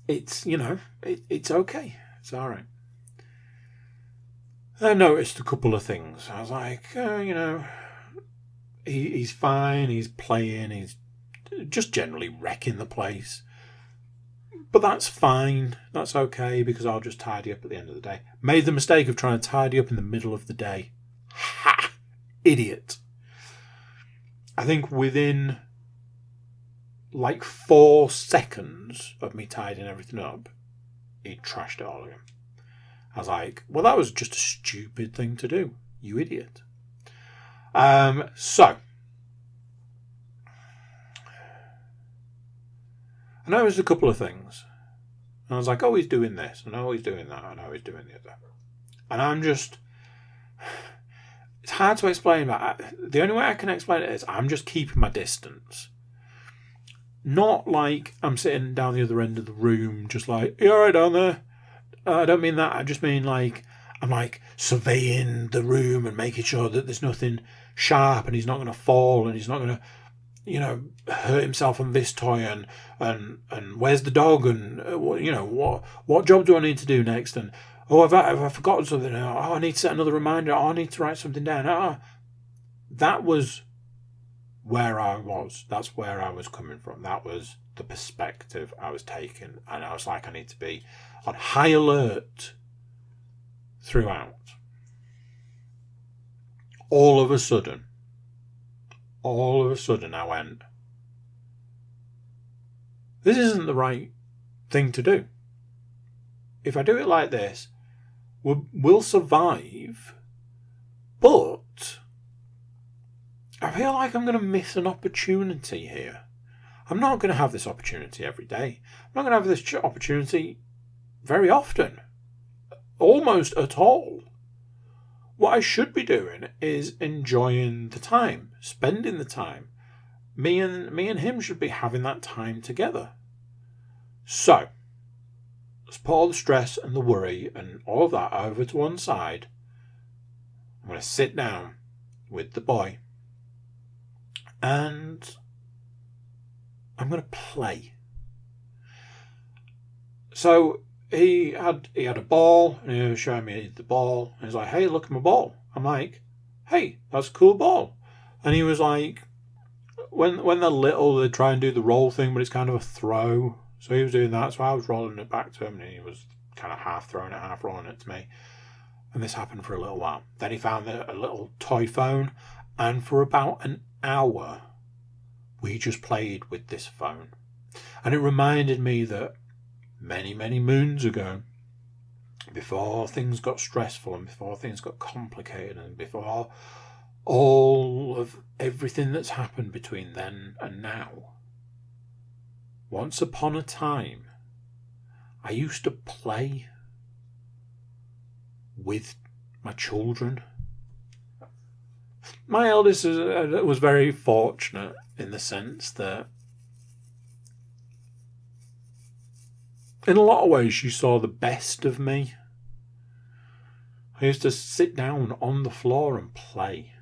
It's, it's okay. It's all right. I noticed a couple of things. I was like, he's fine. He's playing. He's just generally wrecking the place. But that's fine. That's okay because I'll just tidy up at the end of the day. Made the mistake of trying to tidy up in the middle of the day. Ha! Idiot. I think within like 4 seconds of me tidying everything up, he trashed it all again. I was like, well, that was just a stupid thing to do, you idiot. So, I noticed a couple of things. And I was like, oh, he's doing this. And oh, he's doing that. And oh, he's doing the other. And I'm just... It's hard to explain, but the only way I can explain it is I'm just keeping my distance. Not like I'm sitting down the other end of the room, just like, you all right down there? I don't mean that. I just mean like, I'm like surveying the room and making sure that there's nothing sharp and he's not going to fall and he's not going to, hurt himself on this toy and where's the dog and, what job do I need to do next? And, oh, have I forgotten something? Oh, I need to set another reminder. Oh, I need to write something down. That was where I was. That's where I was coming from. That was the perspective I was taking. And I was like, I need to be on high alert throughout. All of a sudden, I went, this isn't the right thing to do. If I do it like this, we'll survive, but I feel like I'm going to miss an opportunity here. I'm not going to have this opportunity every day. I'm not going to have this opportunity very often. Almost at all. What I should be doing is enjoying the time, spending the time. Me and him should be having that time together. So, let's put all the stress and the worry and all of that over to one side. I'm going to sit down with the boy and I'm going to play. So he had a ball and he was showing me the ball. And he's like, hey, look at my ball. I'm like, hey, that's a cool ball. And he was like, when they're little, they try and do the roll thing, but it's kind of a throw. So he was doing that. So I was rolling it back to him and he was kind of half throwing it, half rolling it to me. And this happened for a little while. Then he found a little toy phone. And for about an hour, we just played with this phone. And it reminded me that many, many moons ago, before things got stressful and before things got complicated and before all of everything that's happened between then and now, once upon a time, I used to play with my children. My eldest was very fortunate in the sense that in a lot of ways she saw the best of me. I used to sit down on the floor and play.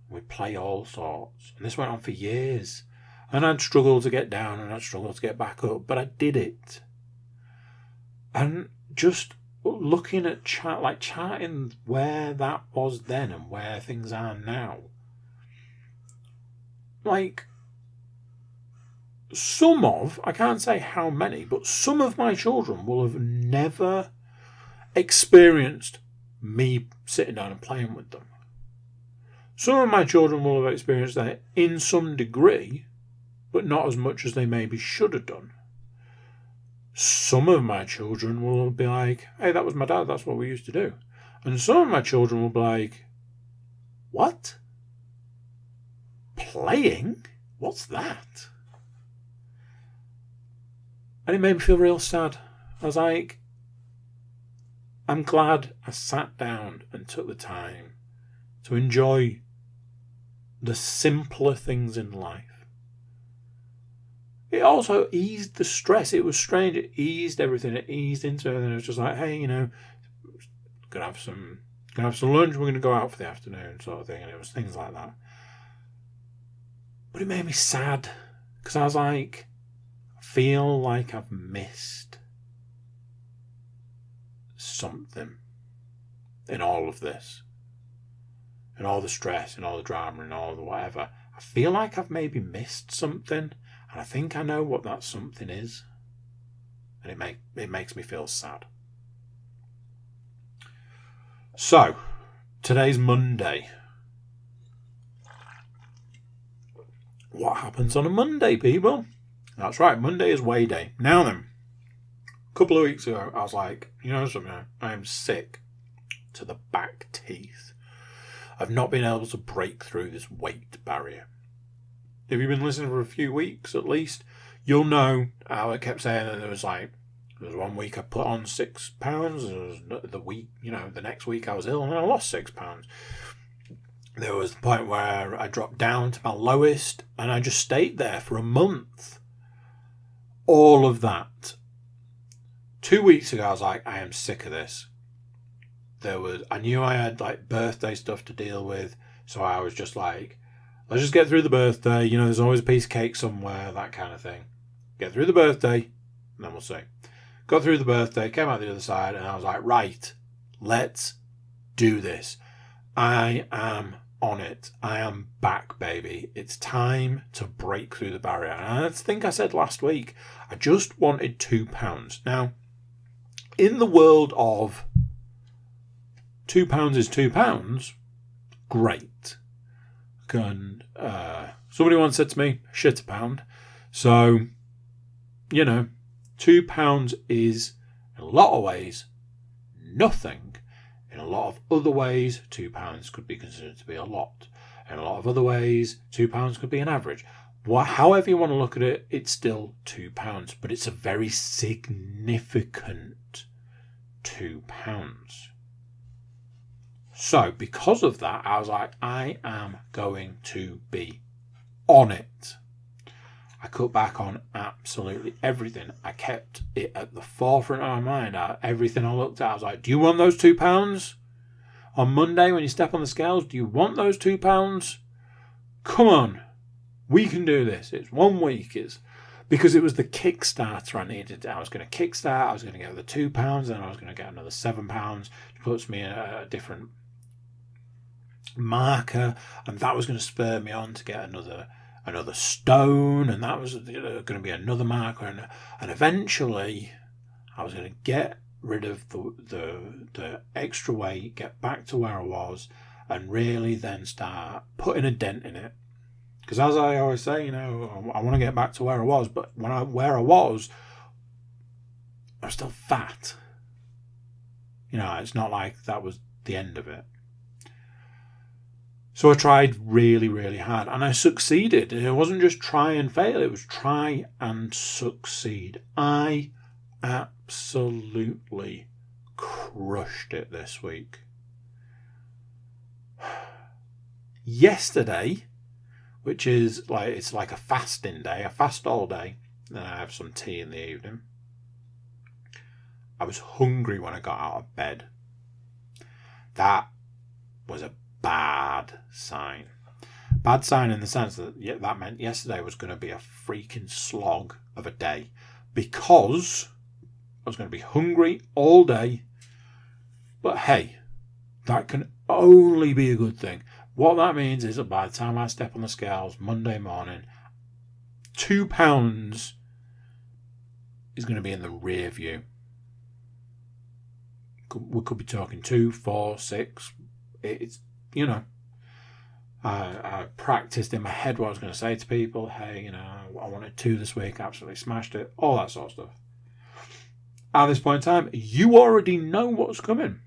We'd play all sorts. And this went on for years. And I'd struggle to get down and I'd struggle to get back up. But I did it. And just looking at charting where that was then and where things are now. Like, I can't say how many, but some of my children will have never experienced me sitting down and playing with them. Some of my children will have experienced that in some degree, but not as much as they maybe should have done. Some of my children will be like, hey, that was my dad, that's what we used to do. And some of my children will be like, what? Playing? what's that? And it made me feel real sad. I was like, I'm glad I sat down and took the time to enjoy the simpler things in life. It also eased the stress. It was strange. It eased everything. It eased into it. And it was just like, hey, gonna have some lunch. We're gonna go out for the afternoon, sort of thing. And it was things like that. But it made me sad because I was like, I feel like I've missed something in all of this, in all the stress, and all the drama, and all the whatever. I feel like I've maybe missed something, and I think I know what that something is, and it makes me feel sad. So, today's Monday. What happens on a Monday, people? That's right, Monday is weigh day. Now then, a couple of weeks ago, I was like, you know something, I am sick to the back teeth. I've not been able to break through this weight barrier. If you've been listening for a few weeks at least, you'll know how I kept saying that there was 1 week I put on 6 pounds, the next week I was ill and I lost 6 pounds. There was the point where I dropped down to my lowest and I just stayed there for a month. All of that. 2 weeks ago I was like, I am sick of this. I knew I had birthday stuff to deal with, so I was just like, let's just get through the birthday. There's always a piece of cake somewhere, that kind of thing. Get through the birthday, and then we'll see. Got through the birthday, came out the other side, and I was like, right, let's do this. I am on it. I am back, baby. It's time to break through the barrier. And I think I said last week, I just wanted 2 pounds. Now, in the world of £2 is £2, great. Somebody once said to me, shit a pound. So, £2 is, in a lot of ways, nothing. In a lot of other ways, £2 could be considered to be a lot. In a lot of other ways, £2 could be an average. However you want to look at it, it's still £2. But it's a very significant £2. So, because of that, I was like, I am going to be on it. I cut back on absolutely everything. I kept it at the forefront of my mind. Everything I looked at, I was like, do you want those £2? On Monday, when you step on the scales, do you want those £2? Come on. We can do this. It's 1 week. Because it was the Kickstarter I needed. I was going to kickstart. I was going to get the £2. Then I was going to get another £7. It puts me in a different marker, and that was going to spur me on to get another stone, and that was going to be another marker, and eventually I was going to get rid of the extra weight, get back to where I was, and really then start putting a dent in it. Because as I always say, I want to get back to where I was, but where I was still fat. It's not like that was the end of it. So I tried really, really hard, and I succeeded. It wasn't just try and fail, it was try and succeed. I absolutely crushed it this week. Yesterday, which is it's like a fasting day, I fast all day, then I have some tea in the evening. I was hungry when I got out of bed. That was a bad sign. Bad sign in the sense that that meant yesterday was going to be a freaking slog of a day, because I was going to be hungry all day. But hey, that can only be a good thing. What that means is that by the time I step on the scales Monday morning, £2 is going to be in the rear view. We could be talking 2, 4, 6. It's I practiced in my head what I was going to say to people. Hey, I wanted 2 this week, absolutely smashed it, all that sort of stuff. At this point in time, you already know what's coming.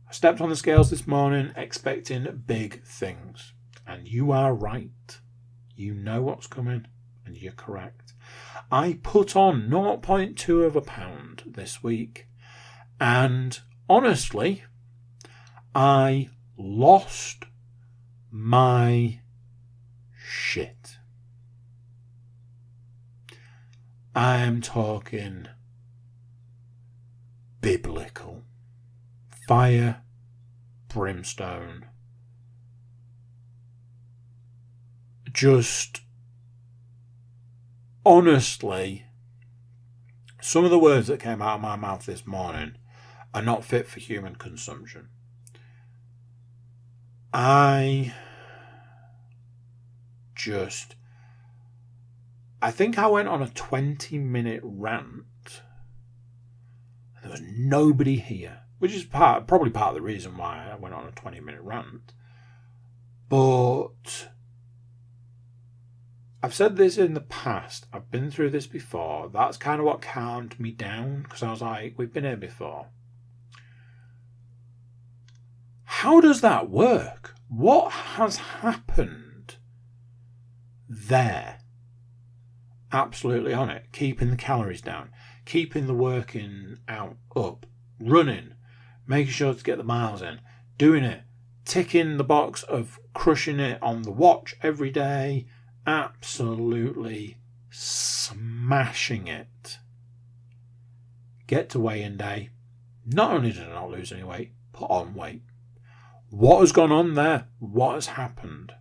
I stepped on the scales this morning expecting big things, and you are right. You know what's coming, and you're correct. I put on 0.2 of a pound this week, and honestly, I lost my shit. I am talking biblical. Fire, brimstone. Just, honestly, some of the words that came out of my mouth this morning are not fit for human consumption. I think I went on a 20-minute rant. There was nobody here, which is probably part of the reason why I went on a 20-minute rant. But I've said this in the past. I've been through this before. That's kind of what calmed me down, because I was like, we've been here before. How does that work? What has happened there? Absolutely on it. Keeping the calories down. Keeping the working out up. Running. Making sure to get the miles in. Doing it. Ticking the box of crushing it on the watch every day. Absolutely smashing it. Get to weigh-in day. Not only did I not lose any weight, put on weight. What has gone on there? What has happened?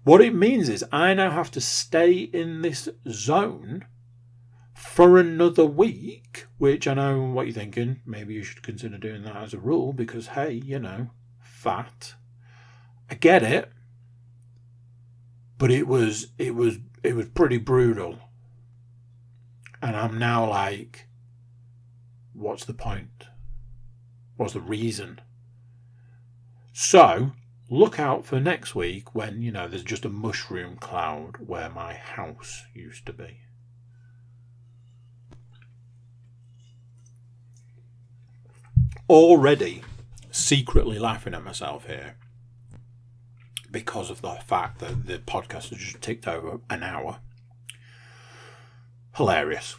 What it means is I now have to stay in this zone for another week, which I know what you're thinking. Maybe you should consider doing that as a rule because, hey, you know, fat. I get it. But it was pretty brutal. And I'm now like, what's the point? What's the reason? So, look out for next week when, you know, there's just a mushroom cloud where my house used to be. Already secretly laughing at myself here because of the fact that the podcast has just ticked over an hour. Hilarious.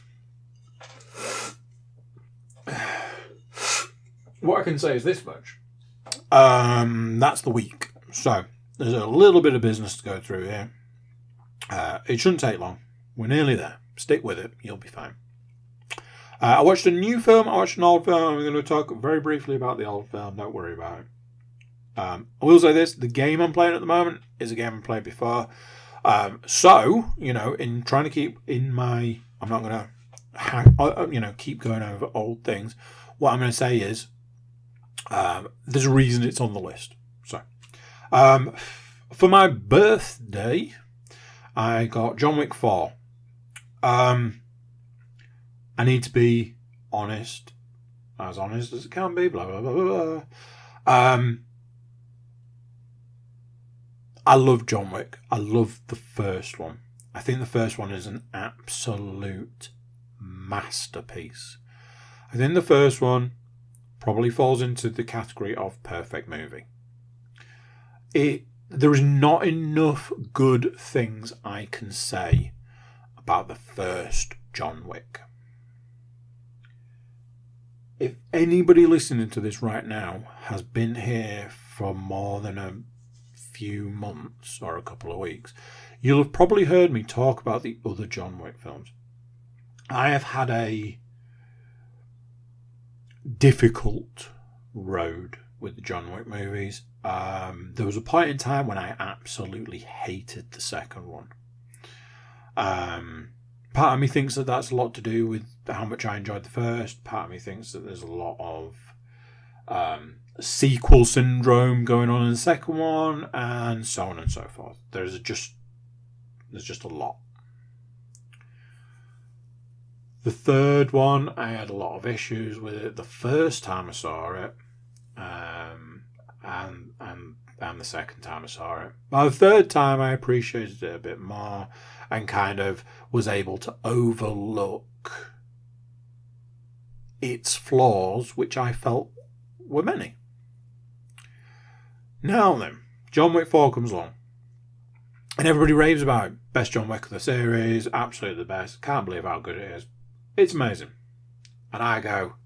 What I can say is this much. That's the week. So, there's a little bit of business to go through here. It shouldn't take long. We're nearly there. Stick with it. You'll be fine. I watched a new film. I watched an old film. I'm going to talk very briefly about the old film. Don't worry about it. I will say this. The game I'm playing at the moment is a game I played before. So, you know, in trying to keep in my... I'm not going to, keep going over old things. What I'm going to say is there's a reason it's on the list. So, for my birthday, I got John Wick 4. I need to be honest as it can be, blah, blah, blah, blah. I love John Wick. I love the first one. I think the first one is an absolute masterpiece. I think the first one probably falls into the category of perfect movie. There is not enough good things I can say about the first John Wick. If anybody listening to this right now has been here for more than a few months or a couple of weeks, you'll have probably heard me talk about the other John Wick films. I have had a difficult road with the John Wick movies. There was a point in time when I absolutely hated the second one. Part of me thinks that that's a lot to do with how much I enjoyed the first. Part of me thinks that there's a lot of sequel syndrome going on in the second one, and so on and so forth. There's just a lot. The third one, I had a lot of issues with it the first time I saw it, and the second time I saw it. By the third time, I appreciated it a bit more and kind of was able to overlook its flaws, which I felt were many. Now then, John Wick 4 comes along, and everybody raves about it. Best John Wick of the series, absolutely the best. Can't believe how good it is. It's amazing. And I go,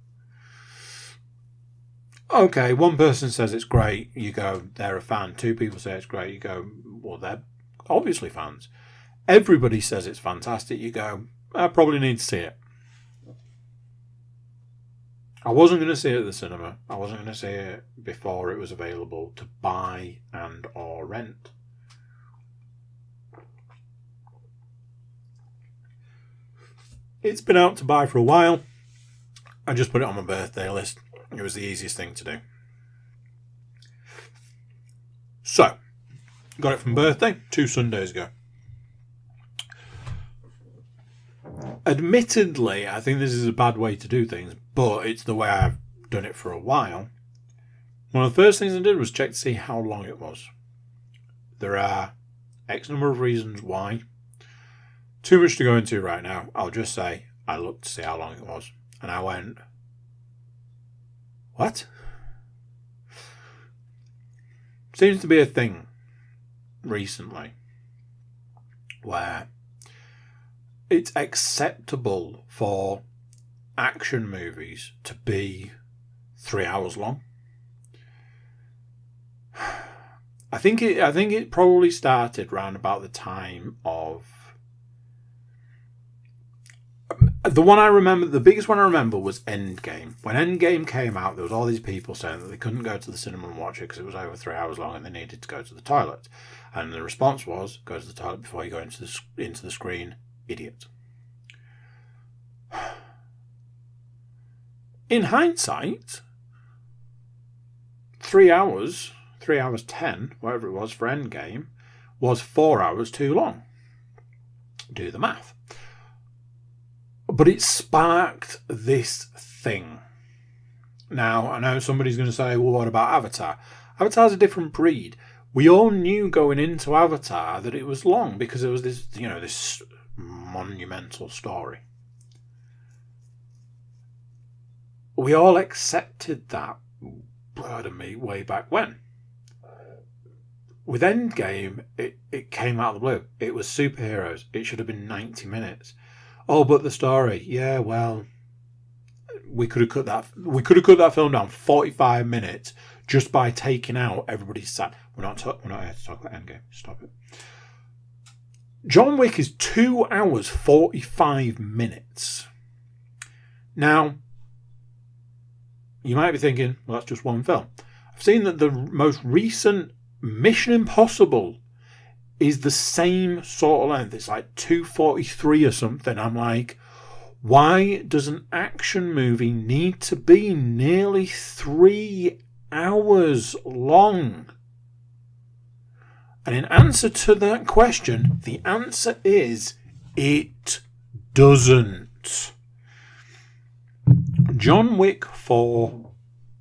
okay, one person says it's great, you go, they're a fan. Two people say it's great, you go, well, they're obviously fans. Everybody says it's fantastic, you go, I probably need to see it. I wasn't going to see it at the cinema. I wasn't going to see it before it was available to buy and or rent. It's been out to buy for a while. I just put it on my birthday list. It was the easiest thing to do. So, got it from birthday 2 Sundays ago. Admittedly, I think this is a bad way to do things, but it's the way I've done it for a while. One of the first things I did was check to see how long it was. There are X number of reasons why. Too much to go into right now. I'll just say I looked to see how long it was. And I went, what? Seems to be a thing recently where it's acceptable for action movies to be 3 hours long. I think it probably started around about the time of the one I remember. The biggest one I remember was Endgame. When Endgame came out, there was all these people saying that they couldn't go to the cinema and watch it because it was over 3 hours long and they needed to go to the toilet. And the response was, go to the toilet before you go into the screen, idiot. In hindsight, 3 hours, 3 hours 10, whatever it was for Endgame, was 4 hours too long. Do the math. But it sparked this thing. Now, I know somebody's going to say, well, what about Avatar? Avatar's a different breed. We all knew going into Avatar that it was long because it was this, this monumental story. We all accepted that, pardon me, way back when. With Endgame, it came out of the blue. It was superheroes. It should have been 90 minutes. Oh, but the story. Yeah, well, we could have cut that film down 45 minutes just by taking out everybody's sad. We're not here to talk about Endgame. Stop it. John Wick is 2 hours 45 minutes. Now, you might be thinking, well, that's just one film. I've seen that the most recent Mission Impossible is the same sort of length. It's like 2:43 or something. I'm like, why does an action movie need to be nearly 3 hours long? And in answer to that question, the answer is it doesn't. John Wick 4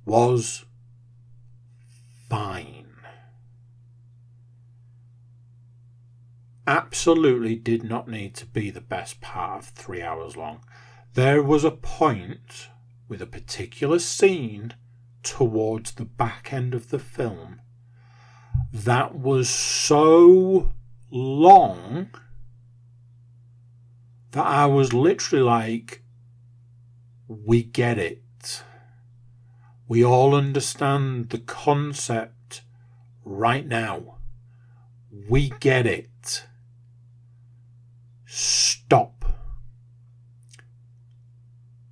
was fine. Absolutely did not need to be the best part of 3 hours long. There was a point with a particular scene towards the back end of the film that was so long that I was literally like, we get it. We all understand the concept right now. We get it. Stop.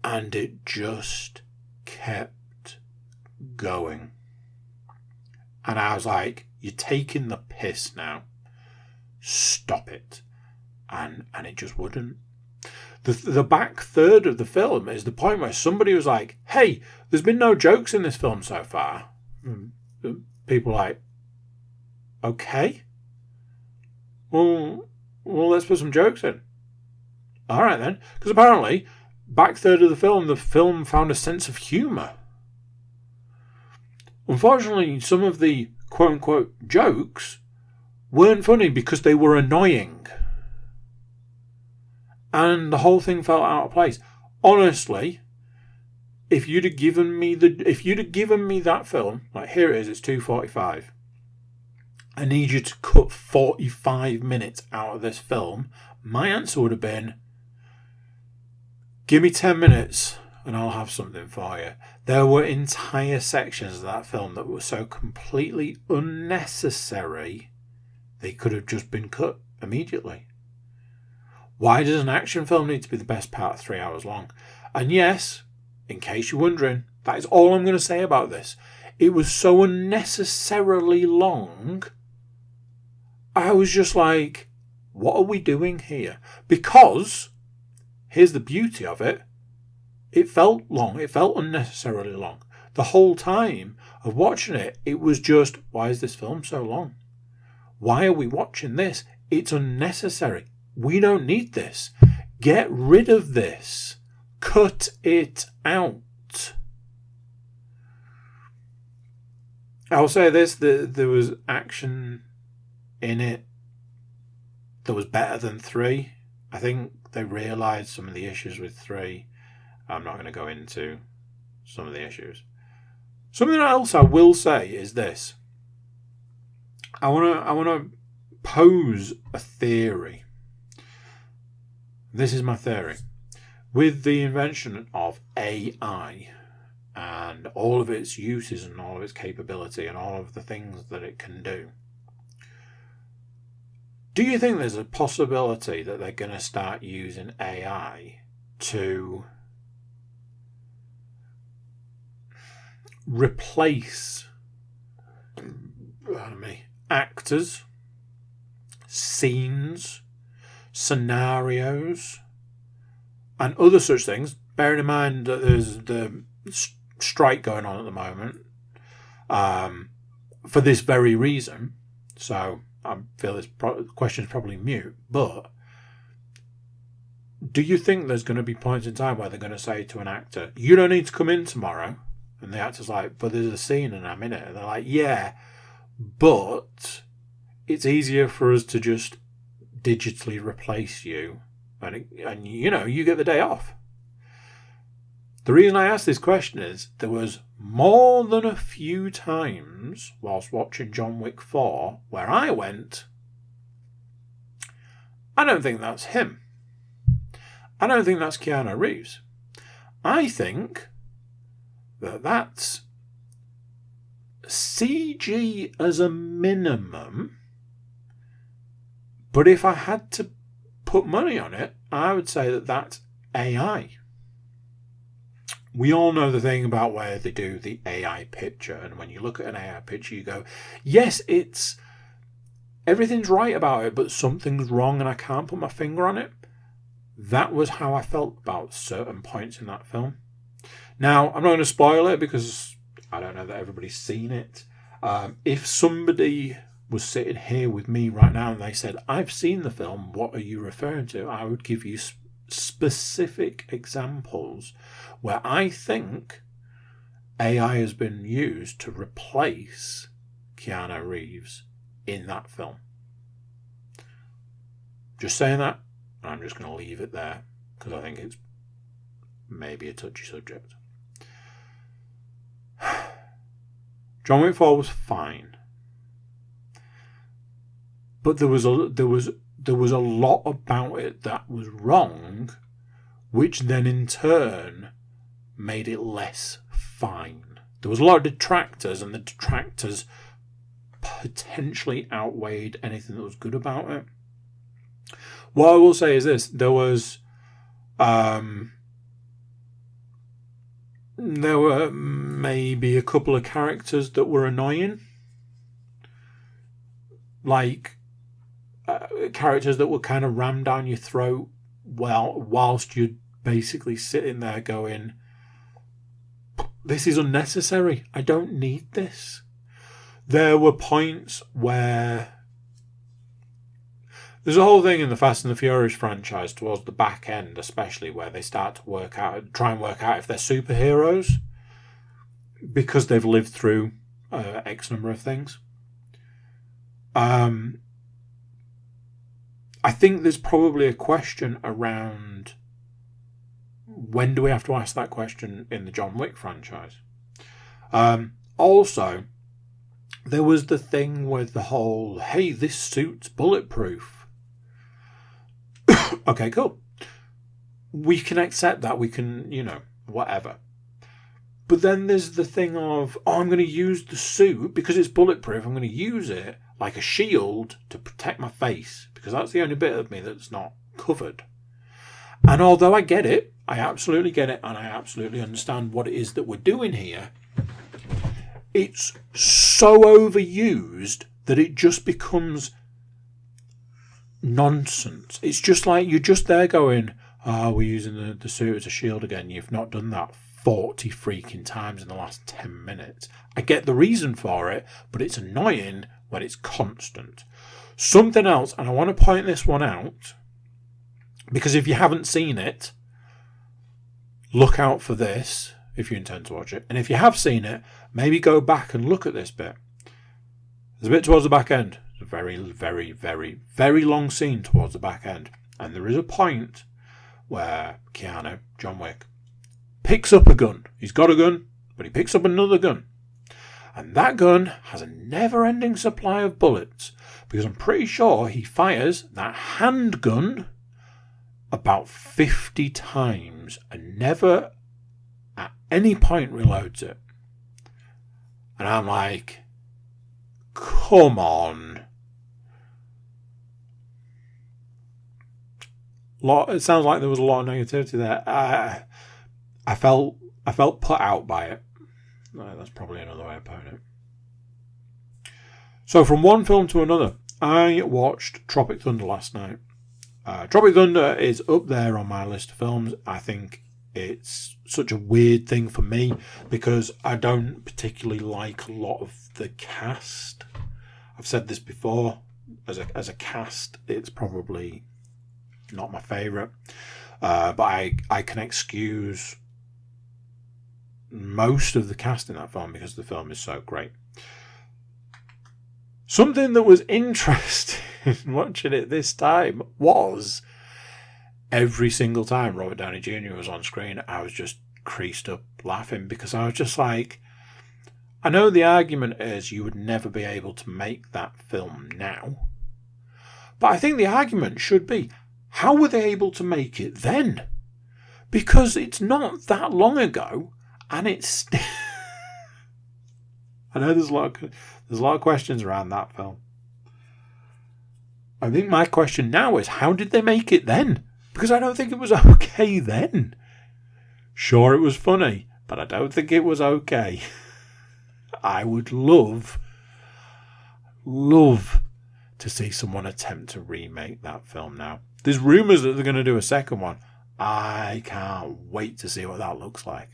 And it just kept going. And I was like, you're taking the piss now. Stop it. And it just wouldn't. The back third of the film is the point where somebody was like, hey, there's been no jokes in this film so far. People are like, okay. Well, let's put some jokes in. All right, then. Because apparently, back third of the film found a sense of humour. Unfortunately, some of the quote-unquote jokes weren't funny because they were annoying. And the whole thing felt out of place. Honestly, if you'd have given me that film, like here it is, it's 2:45, I need you to cut 45 minutes out of this film, my answer would have been, give me 10 minutes and I'll have something for you. There were entire sections of that film that were so completely unnecessary, they could have just been cut immediately. Why does an action film need to be the best part of 3 hours long? And yes, in case you're wondering, that is all I'm going to say about this. It was so unnecessarily long, I was just like, what are we doing here? Because, here's the beauty of it, it felt long, it felt unnecessarily long. The whole time of watching it, it was just, why is this film so long? Why are we watching this? It's unnecessary. We don't need this. Get rid of this. Cut it out. I'll say this, there was action in it that was better than 3. I think they realised some of the issues with 3. I'm not going to go into some of the issues. Something else I will say is this. I want to pose a theory. This is my theory. With the invention of AI and all of its uses and all of its capability and all of the things that it can do, do you think there's a possibility that they're going to start using AI to replace actors, scenes, scenarios, and other such things, bearing in mind that there's the strike going on at the moment for this very reason? So I feel this question is probably mute, but do you think there's going to be points in time where they're going to say to an actor, you don't need to come in tomorrow? And the actor's like, but there's a scene and I'm in it. And they're like, yeah, but it's easier for us to just digitally replace you. And you know, you get the day off. The reason I asked this question is there was more than a few times whilst watching John Wick 4 where I went, I don't think that's him. I don't think that's Keanu Reeves. I think that that's CG as a minimum, but if I had to put money on it, I would say that that's AI. We all know the thing about where they do the AI picture, and when you look at an AI picture you go, yes, everything's right about it, but something's wrong and I can't put my finger on it. That was how I felt about certain points in that film. Now, I'm not going to spoil it because I don't know that everybody's seen it. If somebody was sitting here with me right now and they said, I've seen the film, what are you referring to? I would give you specific examples where I think AI has been used to replace Keanu Reeves in that film. Just saying that, and I'm just going to leave it there because I think it's maybe a touchy subject. John Wick 4 was fine, but there was a lot about it that was wrong, which then in turn made it less fine. There was a lot of detractors, and the detractors potentially outweighed anything that was good about it. What I will say is this: there were maybe a couple of characters that were annoying. Like characters that were kind of rammed down your throat whilst you're basically sitting there going, this is unnecessary. I don't need this. There were points where there's a whole thing in the Fast and the Furious franchise towards the back end, especially where they start to try and work out if they're superheroes because they've lived through X number of things. I think there's probably a question around when do we have to ask that question in the John Wick franchise. Also, there was the thing with the whole, hey, this suit's bulletproof. Okay, cool. We can accept that. We can, whatever. But then there's the thing of, I'm going to use the suit because it's bulletproof. I'm going to use it like a shield to protect my face because that's the only bit of me that's not covered. And although I get it, I absolutely get it, and I absolutely understand what it is that we're doing here, it's so overused that it just becomes nonsense. It's just like you're just there going, we're using the suit as a shield again. You've not done that 40 freaking times in the last 10 minutes. I get the reason for it, but it's annoying when it's constant. Something else, and I want to point this one out, because if you haven't seen it, look out for this if you intend to watch it. And if you have seen it, maybe go back and look at this bit. There's a bit towards the back end. It's a very, very, very, very long scene towards the back end. And there is a point where Keanu, John Wick, picks up a gun. He's got a gun, but he picks up another gun. And that gun has a never-ending supply of bullets, because I'm pretty sure he fires that handgun about 50 times and never at any point reloads it. And I'm like, come on. It sounds like there was a lot of negativity there. I felt put out by it. That's probably another way of putting it. So from one film to another, I watched Tropic Thunder last night. Tropic Thunder is up there on my list of films. I think it's such a weird thing for me because I don't particularly like a lot of the cast. I've said this before. As a cast, it's probably not my favourite. But I can excuse most of the cast in that film because the film is so great. Something that was interesting watching it this time was every single time Robert Downey Jr. was on screen, I was just creased up laughing because I was just like, I know the argument is you would never be able to make that film now, but I think the argument should be, how were they able to make it then? Because it's not that long ago, and it's I know there's a lot of questions around that film. I think my question now is, how did they make it then? Because I don't think it was okay then. Sure, it was funny, but I don't think it was okay. I would love to see someone attempt to remake that film now. There's rumours that they're going to do a second one. I can't wait to see what that looks like.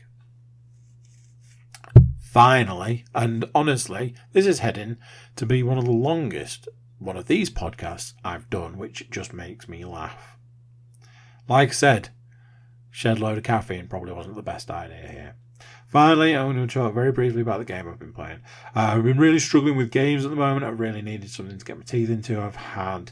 Finally, and honestly, this is heading to be one of the longest one of these podcasts I've done, which just makes me laugh. Like I said, shed load of caffeine probably wasn't the best idea here. Finally, I'm going to talk very briefly about the game I've been playing. I've been really struggling with games at the moment. I've really needed something to get my teeth into. I've had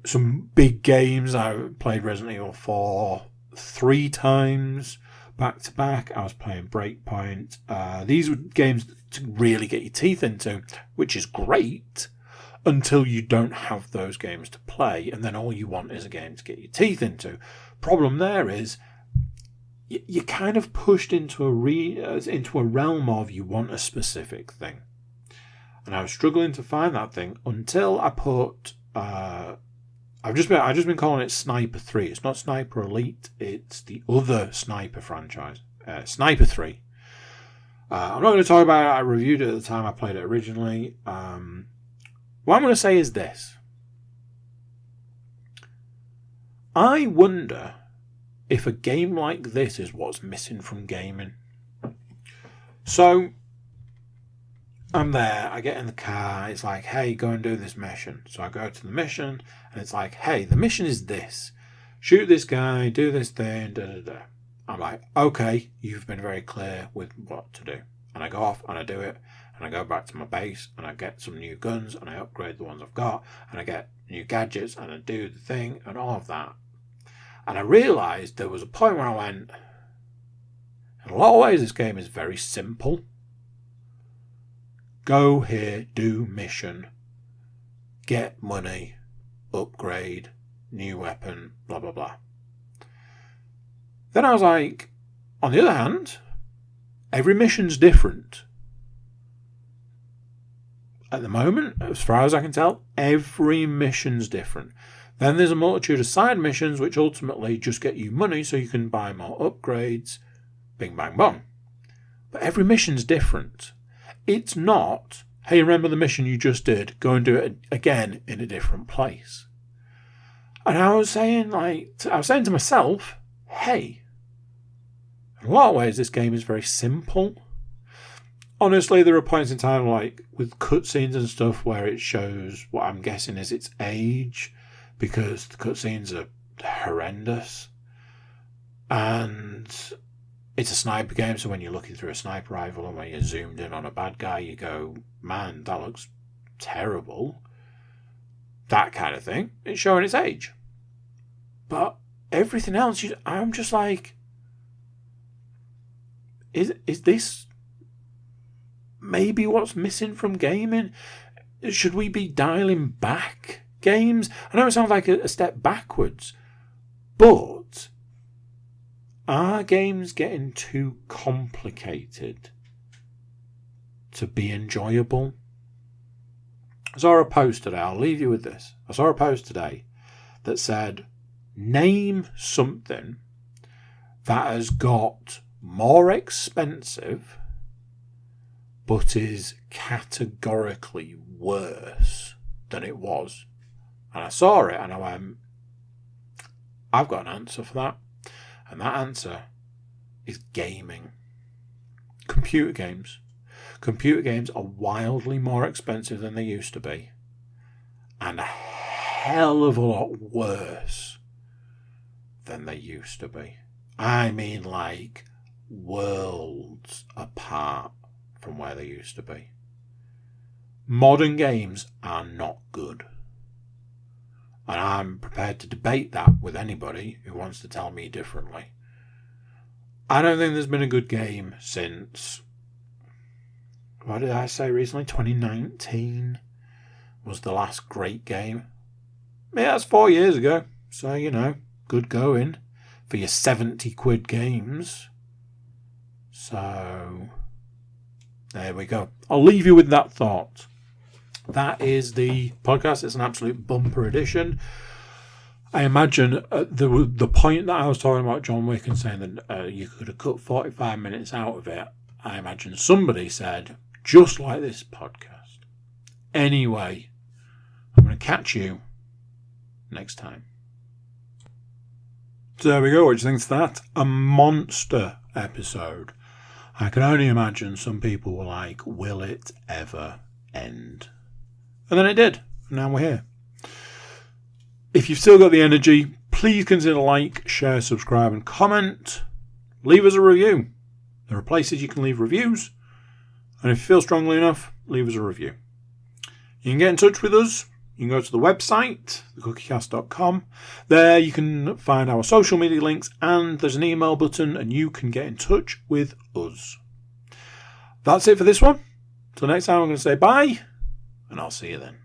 some big games. I played Resident Evil 4 3 times back to back. I was playing Breakpoint. These were games to really get your teeth into, which is great until you don't have those games to play, and then all you want is a game to get your teeth into. Problem there is you're kind of pushed into a realm of you want a specific thing, and I was struggling to find that thing until I put. I've just been calling it Sniper 3. It's not Sniper Elite. It's the other Sniper franchise, Sniper 3. I'm not going to talk about it. I reviewed it at the time I played it originally. What I'm going to say is this. I wonder if a game like this is what's missing from gaming. So, I'm there, I get in the car, it's like, hey, go and do this mission. So I go to the mission, and it's like, hey, the mission is this. Shoot this guy, do this thing, da-da-da. I'm like, okay, you've been very clear with what to do. And I go off, and I do it, and I go back to my base, and I get some new guns, and I upgrade the ones I've got, and I get new gadgets, and I do the thing, and all of that. And I realised there was a point where I went, in a lot of ways this game is very simple. Go here, do mission, get money, upgrade, new weapon, blah, blah, blah. Then I was like, on the other hand, every mission's different. At the moment, as far as I can tell, every mission's different. Then there's a multitude of side missions which ultimately just get you money so you can buy more upgrades. Bing, bang, bong. But every mission's different. It's not, hey, remember the mission you just did? Go and do it again in a different place. And I was saying to myself, hey, in a lot of ways this game is very simple. Honestly, there are points in time like with cutscenes and stuff where it shows what I'm guessing is its age because the cutscenes are horrendous. And it's a sniper game, so when you're looking through a sniper rifle and when you're zoomed in on a bad guy, you go, man, that looks terrible. That kind of thing. It's showing its age. But everything else, I'm just like, is this maybe what's missing from gaming? Should we be dialing back games? I know it sounds like a step backwards, but are games getting too complicated to be enjoyable? I saw a post today, I'll leave you with this. I saw a post today that said, name something that has got more expensive but is categorically worse than it was. And I saw it and I went, I've got an answer for that. And that answer is gaming. Computer games. Computer games are wildly more expensive than they used to be. And a hell of a lot worse than they used to be. I mean, like, worlds apart from where they used to be. Modern games are not good. And I'm prepared to debate that with anybody who wants to tell me differently. I don't think there's been a good game since, what did I say recently? 2019 was the last great game. Yeah, that's 4 years ago. So, good going for your 70 quid games. So, there we go. I'll leave you with that thought. That is the podcast. It's an absolute bumper edition. I imagine the point that I was talking about John Wick and saying that you could have cut 45 minutes out of it, I imagine somebody said, just like this podcast. Anyway, I'm going to catch you next time. So there we go. What do you think of that? A monster episode. I can only imagine some people were like, will it ever end? And then it did. And now we're here. If you've still got the energy, please consider like, share, subscribe and comment. Leave us a review. There are places you can leave reviews. And if you feel strongly enough, leave us a review. You can get in touch with us. You can go to the website, thecookiecast.com. There you can find our social media links and there's an email button and you can get in touch with us. That's it for this one. Till next time I'm going to say bye and I'll see you then.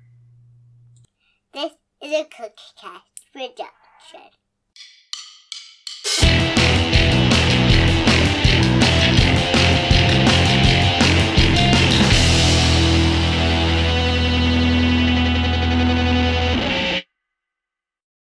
This is a Cookie Cast production.